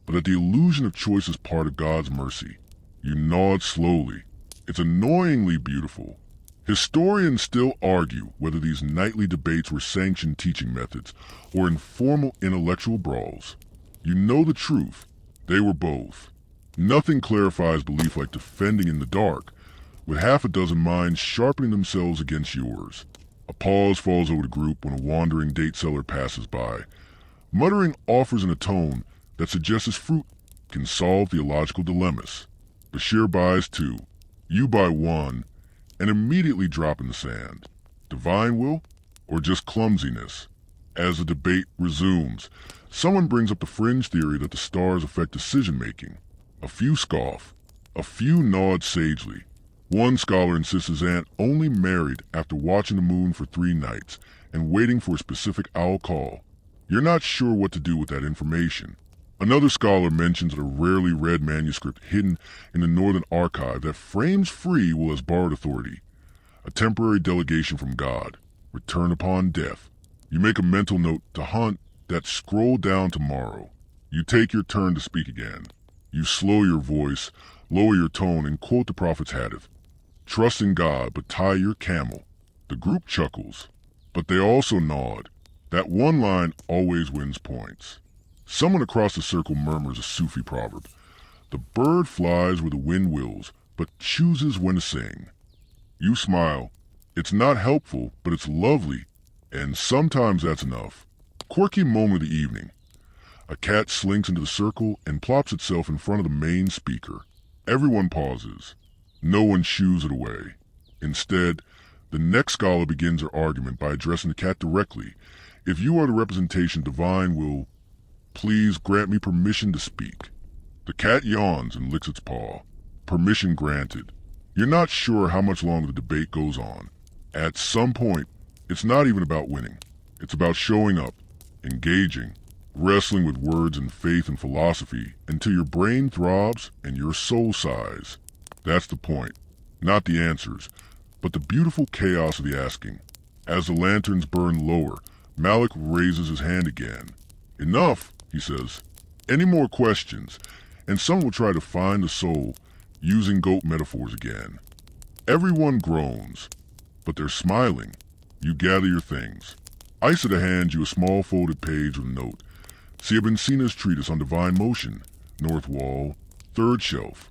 but that the illusion of choice is part of God's mercy. You nod slowly. It's annoyingly beautiful. Historians still argue whether these nightly debates were sanctioned teaching methods or informal intellectual brawls. You know the truth. They were both. Nothing clarifies belief like defending in the dark, with half a dozen minds sharpening themselves against yours. A pause falls over the group when a wandering date seller passes by, muttering offers in a tone that suggests his fruit can solve theological dilemmas. Bashir buys two. You buy one, and immediately drop in the sand. Divine will, or just clumsiness? As the debate resumes, someone brings up the fringe theory that the stars affect decision-making. A few scoff. A few nod sagely. One scholar insists his aunt only married after watching the moon for 3 nights and waiting for a specific owl call. You're not sure what to do with that information. Another scholar mentions a rarely read manuscript hidden in the Northern Archive that frames free will as borrowed authority, a temporary delegation from God, return upon death. You make a mental note to hunt that scroll down tomorrow. You take your turn to speak again. You slow your voice, lower your tone, and quote the prophet's hadith. Trust in God, but tie your camel. The group chuckles, but they also nod. That one line always wins points. Someone across the circle murmurs a Sufi proverb. The bird flies where the wind wills, but chooses when to sing. You smile. It's not helpful, but it's lovely, and sometimes that's enough. Quirky moment of the evening. A cat slinks into the circle and plops itself in front of the main speaker. Everyone pauses. No one shoos it away. Instead, the next scholar begins her argument by addressing the cat directly. If you are the representation divine will, please grant me permission to speak. The cat yawns and licks its paw. Permission granted. You're not sure how much longer the debate goes on. At some point, it's not even about winning. It's about showing up, engaging, wrestling with words and faith and philosophy until your brain throbs and your soul sighs. That's the point. Not the answers, but the beautiful chaos of the asking. As the lanterns burn lower, Malik raises his hand again. Enough, he says. Any more questions, and someone will try to find the soul, using goat metaphors again. Everyone groans, but they're smiling. You gather your things. Isata hands you a small folded page with a note. See Ibn Sina's treatise on divine motion, north wall, 3rd shelf.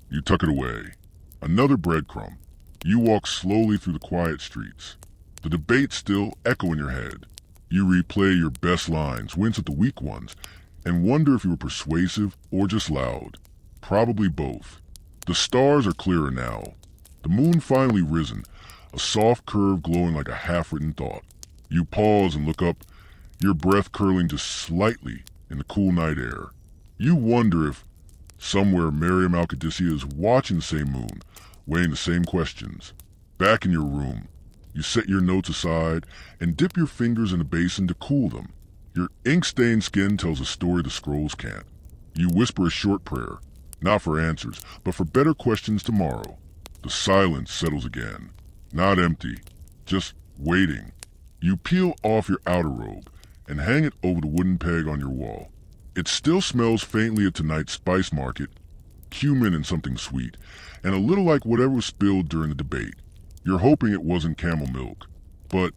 You tuck it away. Another breadcrumb. You walk slowly through the quiet streets. The debates still echo in your head. You replay your best lines, wince at the weak ones, and wonder if you were persuasive or just loud. Probably both. The stars are clearer now. The moon finally risen, a soft curve glowing like a half-written thought. You pause and look up, your breath curling just slightly in the cool night air. You wonder if somewhere Miriam Al-Qadisiyah is watching the same moon, weighing the same questions. Back in your room, you set your notes aside and dip your fingers in a basin to cool them. Your ink-stained skin tells a story the scrolls can't. You whisper a short prayer, not for answers, but for better questions tomorrow. The silence settles again. Not empty, just waiting. You peel off your outer robe and hang it over the wooden peg on your wall. It still smells faintly of tonight's spice market, cumin and something sweet, and a little like whatever was spilled during the debate. You're hoping it wasn't camel milk, but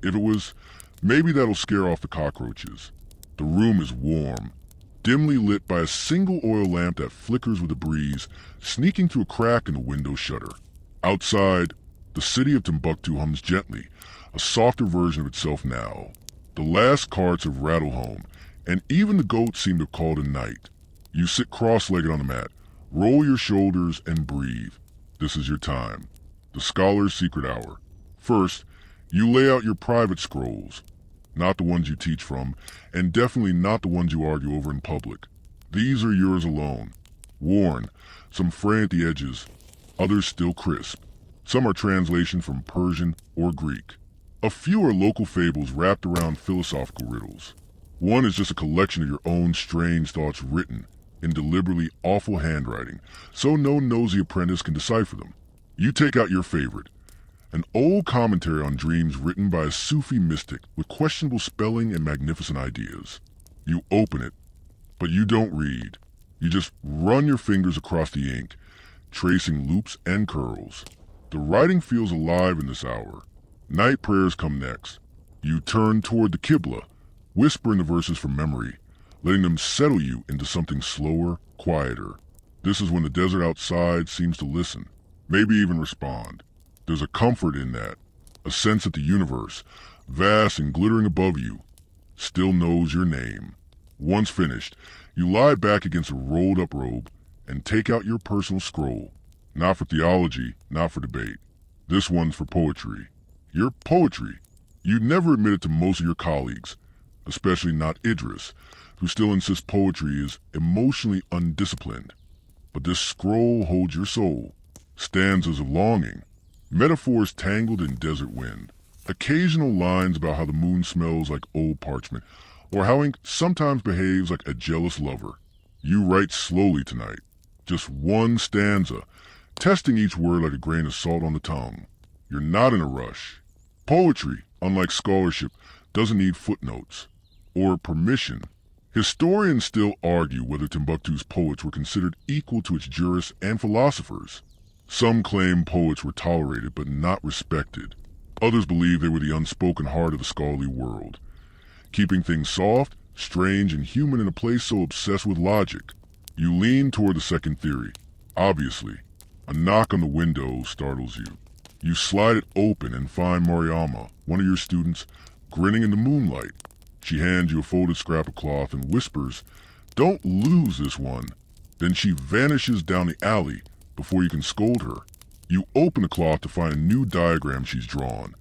if it was, maybe that'll scare off the cockroaches. The room is warm, dimly lit by a single oil lamp that flickers with a breeze sneaking through a crack in the window shutter. Outside, the city of Timbuktu hums gently, a softer version of itself now. The last carts have rattled home, and even the goats seem to have called a night. You sit cross-legged on the mat, roll your shoulders, and breathe. This is your time. The scholar's secret hour. First, you lay out your private scrolls. Not the ones you teach from, and definitely not the ones you argue over in public. These are yours alone. Worn, some fray at the edges, others still crisp. Some are translation from Persian or Greek. A few are local fables wrapped around philosophical riddles. One is just a collection of your own strange thoughts written in deliberately awful handwriting, so no nosy apprentice can decipher them. You take out your favorite, an old commentary on dreams written by a Sufi mystic with questionable spelling and magnificent ideas. You open it, but you don't read. You just run your fingers across the ink, tracing loops and curls. The writing feels alive in this hour. Night prayers come next. You turn toward the Qibla, whispering the verses from memory, letting them settle you into something slower, quieter. This is when the desert outside seems to listen, maybe even respond. There's a comfort in that, a sense that the universe, vast and glittering above you, still knows your name. Once finished, you lie back against a rolled-up robe and take out your personal scroll. Not for theology, not for debate. This one's for poetry. Your poetry. You'd never admit it to most of your colleagues, especially not Idris, who still insists poetry is emotionally undisciplined. But this scroll holds your soul. Stanzas of longing, metaphors tangled in desert wind, occasional lines about how the moon smells like old parchment, or how ink sometimes behaves like a jealous lover. You write slowly tonight, just one stanza, testing each word like a grain of salt on the tongue. You're not in a rush. Poetry, unlike scholarship, doesn't need footnotes or permission. Historians still argue whether Timbuktu's poets were considered equal to its jurists and philosophers. Some claim poets were tolerated but not respected. Others believe they were the unspoken heart of the scholarly world, keeping things soft, strange, and human in a place so obsessed with logic. You lean toward the second theory. Obviously, a knock on the window startles you. You slide it open and find Mariama, one of your students, grinning in the moonlight. She hands you a folded scrap of cloth and whispers, "Don't lose this one." Then she vanishes down the alley before you can scold her. You open the cloth to find a new diagram she's drawn.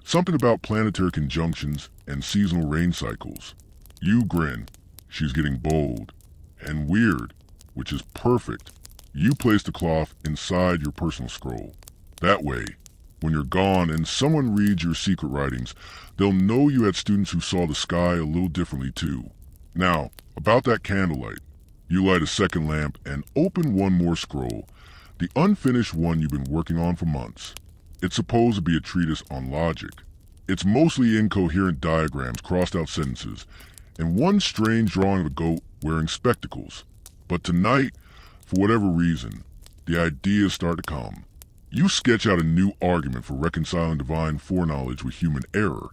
Something about planetary conjunctions and seasonal rain cycles. You grin. She's getting bold. And weird, which is perfect. You place the cloth inside your personal scroll. That way, when you're gone and someone reads your secret writings, they'll know you had students who saw the sky a little differently too. Now, about that candlelight. You light a second lamp and open one more scroll, the unfinished one you've been working on for months. It's supposed to be a treatise on logic. It's mostly incoherent diagrams, crossed out sentences, and one strange drawing of a goat wearing spectacles. But tonight, for whatever reason, the ideas start to come. You sketch out a new argument for reconciling divine foreknowledge with human error,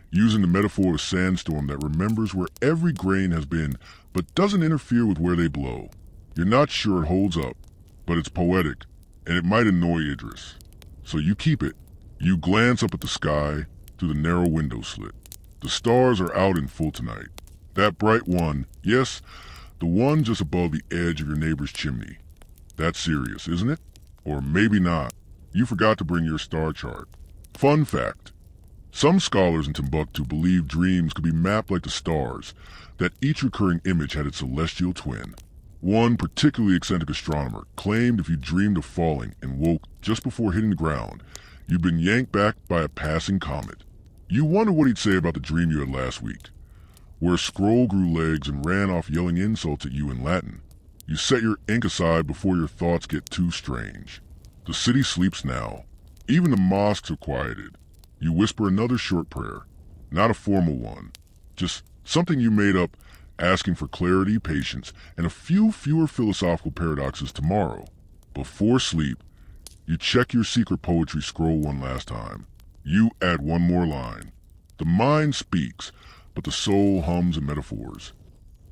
using the metaphor of a sandstorm that remembers where every grain has been but doesn't interfere with where they blow. You're not sure it holds up, but it's poetic, and it might annoy Idris. So you keep it. You glance up at the sky through the narrow window slit. The stars are out in full tonight. That bright one, yes, the one just above the edge of your neighbor's chimney. That's serious, isn't it? Or maybe not. You forgot to bring your star chart. Fun fact. Some scholars in Timbuktu believe dreams could be mapped like the stars, that each recurring image had its celestial twin. One particularly eccentric astronomer claimed if you dreamed of falling and woke just before hitting the ground, you'd been yanked back by a passing comet. You wonder what he'd say about the dream you had last week, where a scroll grew legs and ran off yelling insults at you in Latin. You set your ink aside before your thoughts get too strange. The city sleeps now. Even the mosques are quieted. You whisper another short prayer, not a formal one, just something you made up, asking for clarity, patience, and a few fewer philosophical paradoxes tomorrow. Before sleep, you check your secret poetry scroll one last time. You add one more line. The mind speaks, but the soul hums in metaphors.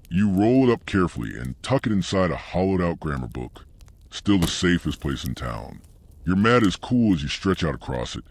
You roll it up carefully and tuck it inside a hollowed-out grammar book, still the safest place in town. Your mat is cool as you stretch out across it.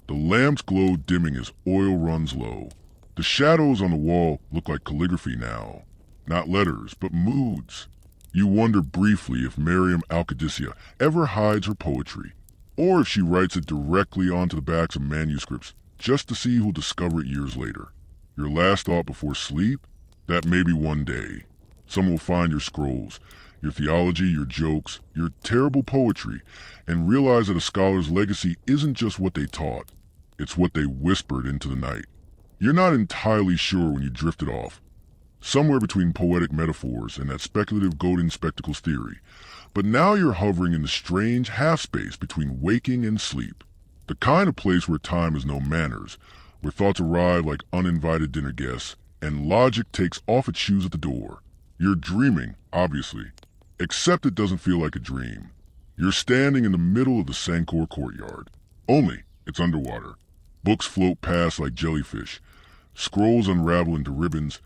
The lamp's glow dimming as oil runs low. The shadows on the wall look like calligraphy now. Not letters, but moods. You wonder briefly if Miriam Al-Qadisiyah ever hides her poetry, or if she writes it directly onto the backs of manuscripts just to see who'll discover it years later. Your last thought before sleep? That maybe one day someone will find your scrolls, your theology, your jokes, your terrible poetry, and realize that a scholar's legacy isn't just what they taught, it's what they whispered into the night. You're not entirely sure when you drifted off, somewhere between poetic metaphors and that speculative golden spectacles theory, but now you're hovering in the strange half-space between waking and sleep, the kind of place where time has no manners, where thoughts arrive like uninvited dinner guests, and logic takes off its shoes at the door. You're dreaming, obviously, except it doesn't feel like a dream. You're standing in the middle of the Sankor courtyard. Only, it's underwater. Books float past like jellyfish. Scrolls unravel into ribbons,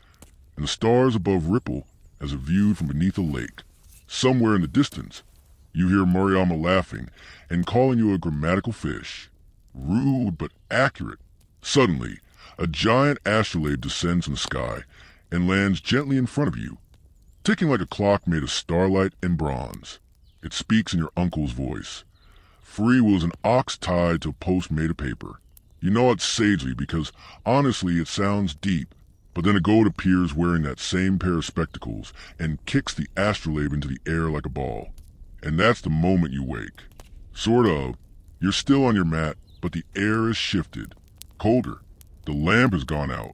and the stars above ripple as if viewed from beneath a lake. Somewhere in the distance, you hear Mariama laughing and calling you a grammatical fish. Rude but accurate. Suddenly, a giant astrolabe descends from the sky and lands gently in front of you, ticking like a clock made of starlight and bronze. It speaks in your uncle's voice. Free will is an ox tied to a post made of paper. You know it's sagely because, honestly, it sounds deep, but then a goat appears wearing that same pair of spectacles and kicks the astrolabe into the air like a ball. And that's the moment you wake. Sort of. You're still on your mat, but the air is shifted. Colder. The lamp has gone out.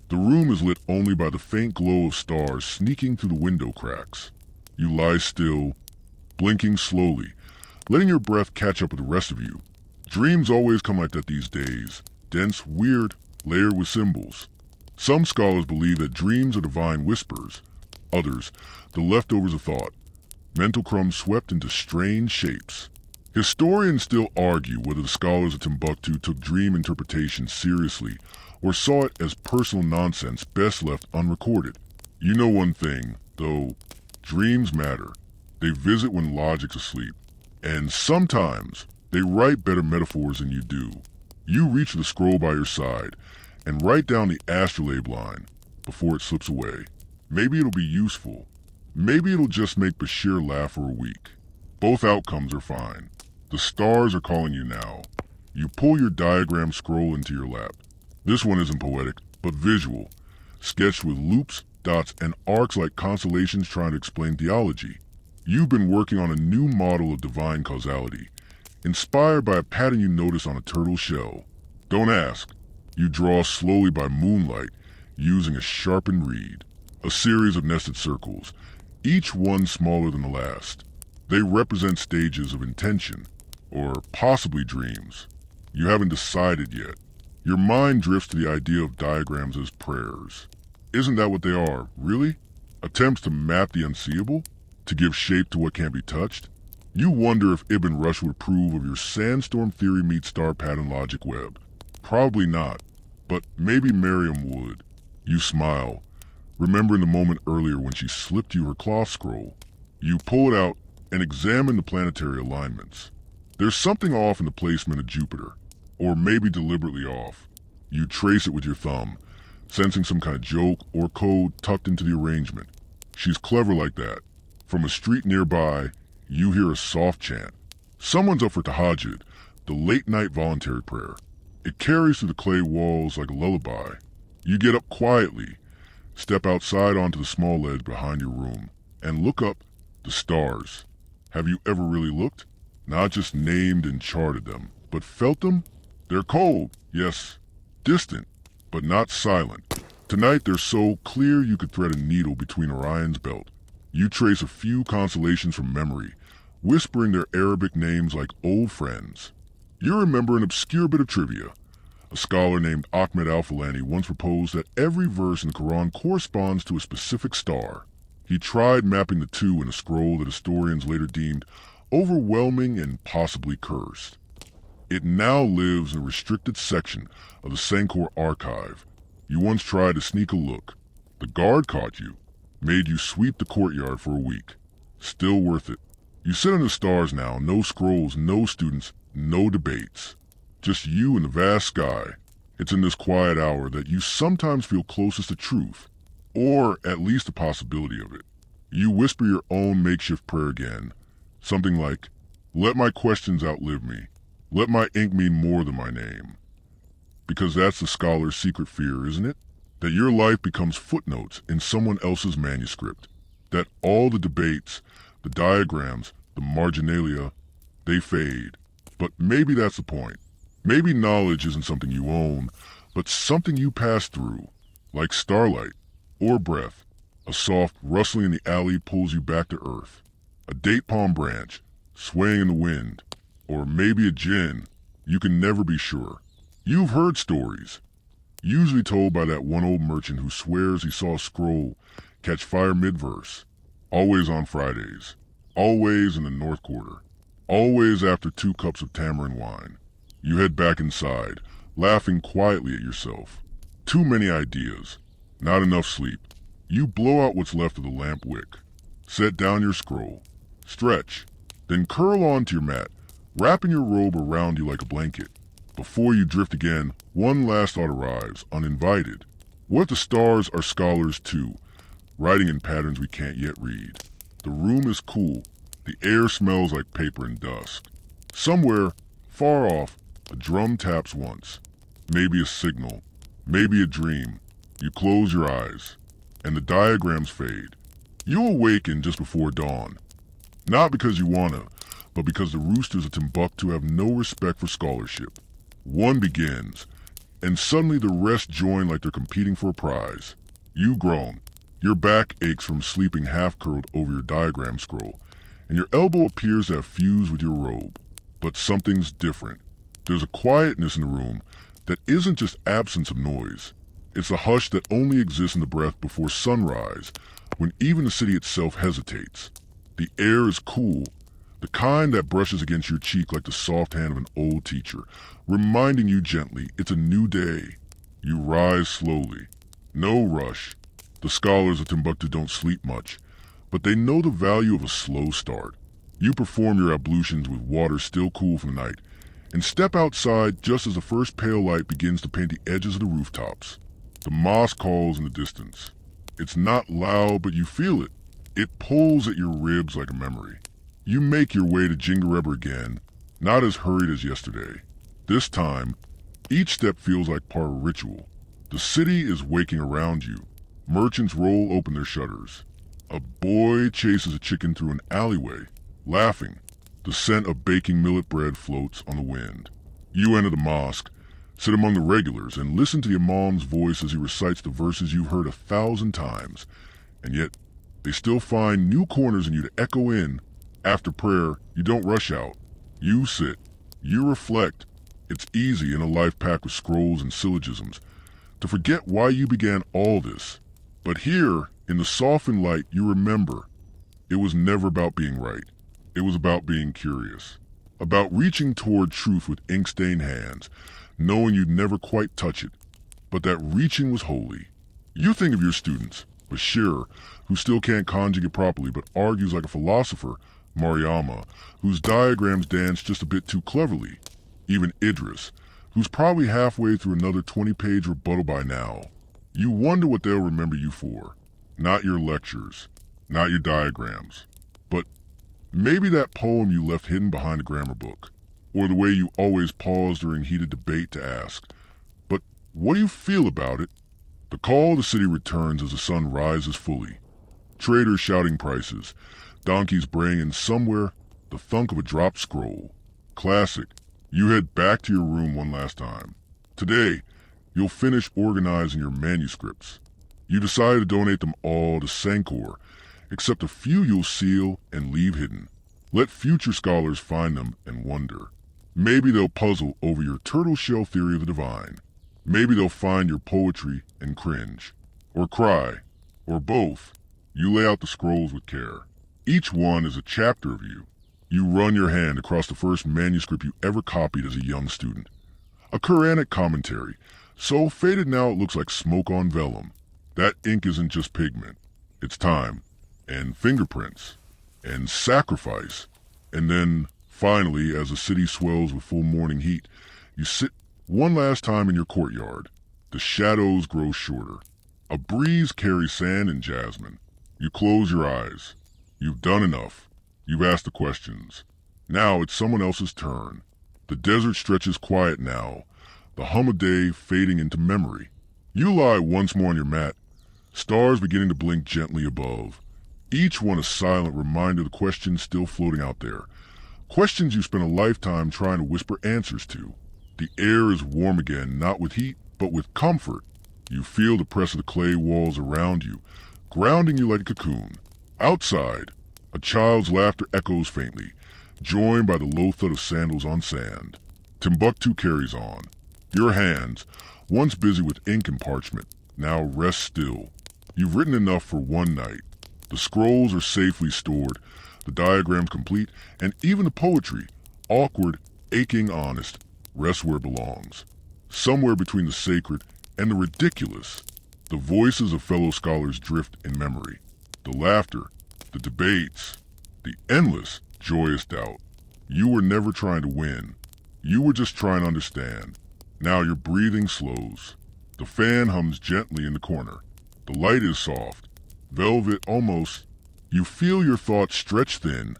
The room is lit only by the faint glow of stars sneaking through the window cracks. You lie still, blinking slowly, letting your breath catch up with the rest of you. Dreams always come like that these days, dense, weird, layered with symbols. Some scholars believe that dreams are divine whispers, others, the leftovers of thought, mental crumbs swept into strange shapes. Historians still argue whether the scholars of Timbuktu took dream interpretation seriously or saw it as personal nonsense best left unrecorded. You know one thing, though, dreams matter. They visit when logic's asleep, and sometimes they write better metaphors than you do. You reach for the scroll by your side and write down the astrolabe line before it slips away. Maybe it'll be useful. Maybe it'll just make Bashir laugh for a week. Both outcomes are fine. The stars are calling you now. You pull your diagram scroll into your lap. This one isn't poetic, but visual, sketched with loops, dots, and arcs like constellations trying to explain theology. You've been working on a new model of divine causality, inspired by a pattern you notice on a turtle's shell. Don't ask. You draw slowly by moonlight, using a sharpened reed. A series of nested circles, each one smaller than the last. They represent stages of intention, or possibly dreams. You haven't decided yet. Your mind drifts to the idea of diagrams as prayers. Isn't that what they are, really? Attempts to map the unseeable? To give shape to what can't be touched? You wonder if Ibn Rushd would approve of your sandstorm theory meets star pattern logic web. Probably not, but maybe Miriam would. You smile, remembering the moment earlier when she slipped you her cloth scroll. You pull it out and examine the planetary alignments. There's something off in the placement of Jupiter, or maybe deliberately off. You trace it with your thumb, sensing some kind of joke or code tucked into the arrangement. She's clever like that. From a street nearby, you hear a soft chant. Someone's up for tahajjud, the late-night voluntary prayer. It carries through the clay walls like a lullaby. You get up quietly, step outside onto the small ledge behind your room, and look up. The stars. Have you ever really looked? Not just named and charted them, but felt them? They're cold, yes. Distant, but not silent. Tonight they're so clear you could thread a needle between Orion's belt. You trace a few constellations from memory, whispering their Arabic names like old friends. You remember an obscure bit of trivia. A scholar named Ahmed Al-Falani once proposed that every verse in the Quran corresponds to a specific star. He tried mapping the two in a scroll that historians later deemed overwhelming and possibly cursed. It now lives in a restricted section of the Sankor archive. You once tried to sneak a look. The guard caught you, made you sweep the courtyard for a week. Still worth it. You sit in the stars now, no scrolls, no students, no debates. Just you and the vast sky. It's in this quiet hour that you sometimes feel closest to truth, or at least the possibility of it. You whisper your own makeshift prayer again, something like, "Let my questions outlive me. Let my ink mean more than my name." Because that's the scholar's secret fear, isn't it? That your life becomes footnotes in someone else's manuscript. That all the debates, the diagrams, the marginalia, they fade. But maybe that's the point. Maybe knowledge isn't something you own, but something you pass through, like starlight or breath. A soft rustling in the alley pulls you back to earth. A date palm branch, swaying in the wind. Or maybe a djinn. You can never be sure. You've heard stories, usually told by that one old merchant who swears he saw a scroll catch fire mid-verse. Always on Fridays. Always in the North Quarter. Always after 2 cups of tamarind wine. You head back inside, laughing quietly at yourself. Too many ideas. Not enough sleep. You blow out what's left of the lamp wick. Set down your scroll. Stretch. Then curl onto your mat, wrapping your robe around you like a blanket. Before you drift again, one last thought arrives, uninvited. What if the stars are scholars too, writing in patterns we can't yet read? The room is cool. The air smells like paper and dusk. Somewhere, far off, a drum taps once. Maybe a signal. Maybe a dream. You close your eyes, and the diagrams fade. You awaken just before dawn. Not because you wanna, but because the roosters of Timbuktu have no respect for scholarship. One begins, and suddenly the rest join like they're competing for a prize. You groan. Your back aches from sleeping half-curled over your diagram scroll, and your elbow appears to have fused with your robe. But something's different. There's a quietness in the room that isn't just absence of noise. It's a hush that only exists in the breath before sunrise, when even the city itself hesitates. The air is cool, the kind that brushes against your cheek like the soft hand of an old teacher, reminding you gently it's a new day. You rise slowly. No rush. The scholars of Timbuktu don't sleep much, but they know the value of a slow start. You perform your ablutions with water still cool from the night, and step outside just as the first pale light begins to paint the edges of the rooftops. The mosque calls in the distance. It's not loud, but you feel it. It pulls at your ribs like a memory. You make your way to Jingareba again, not as hurried as yesterday. This time, each step feels like part of ritual. The city is waking around you. Merchants roll open their shutters. A boy chases a chicken through an alleyway, laughing. The scent of baking millet bread floats on the wind. You enter the mosque, sit among the regulars, and listen to the imam's voice as he recites the verses you've heard 1,000 times. And yet, they still find new corners in you to echo in. After prayer, you don't rush out. You sit. You reflect. It's easy in a life packed with scrolls and syllogisms to forget why you began all this. But here, in the softened light, you remember. It was never about being right. It was about being curious. About reaching toward truth with ink-stained hands, knowing you'd never quite touch it, but that reaching was holy. You think of your students, Bashir, who still can't conjugate properly but argues like a philosopher, Mariama, whose diagrams dance just a bit too cleverly, even Idris, who's probably halfway through another 20-page rebuttal by now. You wonder what they'll remember you for. Not your lectures, not your diagrams, but maybe that poem you left hidden behind a grammar book. or the way you always pause during heated debate to ask, "But what do you feel about it?" The call of the city returns as the sun rises fully. Traders shouting prices, donkeys braying, and somewhere the thunk of a dropped scroll. Classic. You head back to your room one last time. Today, you'll finish organizing your manuscripts. You decide to donate them all to Sankor, except a few you'll seal and leave hidden. Let future scholars find them and wonder. Maybe they'll puzzle over your turtle shell theory of the divine. Maybe they'll find your poetry and cringe. Or cry. Or both. You lay out the scrolls with care. Each one is a chapter of you. You run your hand across the first manuscript you ever copied as a young student. A Quranic commentary, so faded now it looks like smoke on vellum. That ink isn't just pigment. It's time. And fingerprints. And sacrifice. And then, finally, as the city swells with full morning heat, you sit one last time in your courtyard. The shadows grow shorter. A breeze carries sand and jasmine. You close your eyes. You've done enough. You've asked the questions. Now it's someone else's turn. The desert stretches quiet now, the hum of day fading into memory. You lie once more on your mat, stars beginning to blink gently above. Each one a silent reminder of the questions still floating out there. Questions you spent a lifetime trying to whisper answers to. The air is warm again, not with heat, but with comfort. You feel the press of the clay walls around you, grounding you like a cocoon. Outside, a child's laughter echoes faintly, joined by the low thud of sandals on sand. Timbuktu carries on. Your hands, once busy with ink and parchment, now rest still. You've written enough for one night. The scrolls are safely stored, the diagrams complete, and even the poetry, awkward, aching honest, rests where it belongs. Somewhere between the sacred and the ridiculous, the voices of fellow scholars drift in memory. The laughter, the debates, the endless, joyous doubt. You were never trying to win. You were just trying to understand. Now your breathing slows. The fan hums gently in the corner. The light is soft, velvet almost. You feel your thoughts stretch thin,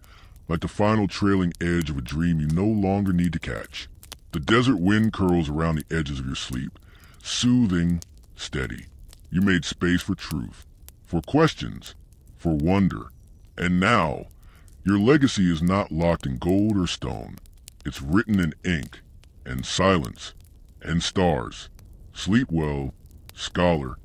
like the final trailing edge of a dream you no longer need to catch. The desert wind curls around the edges of your sleep, soothing, steady. You made space for truth, for questions, for wonder. And now, your legacy is not locked in gold or stone. It's written in ink, and silence, and stars. Sleep well, scholar.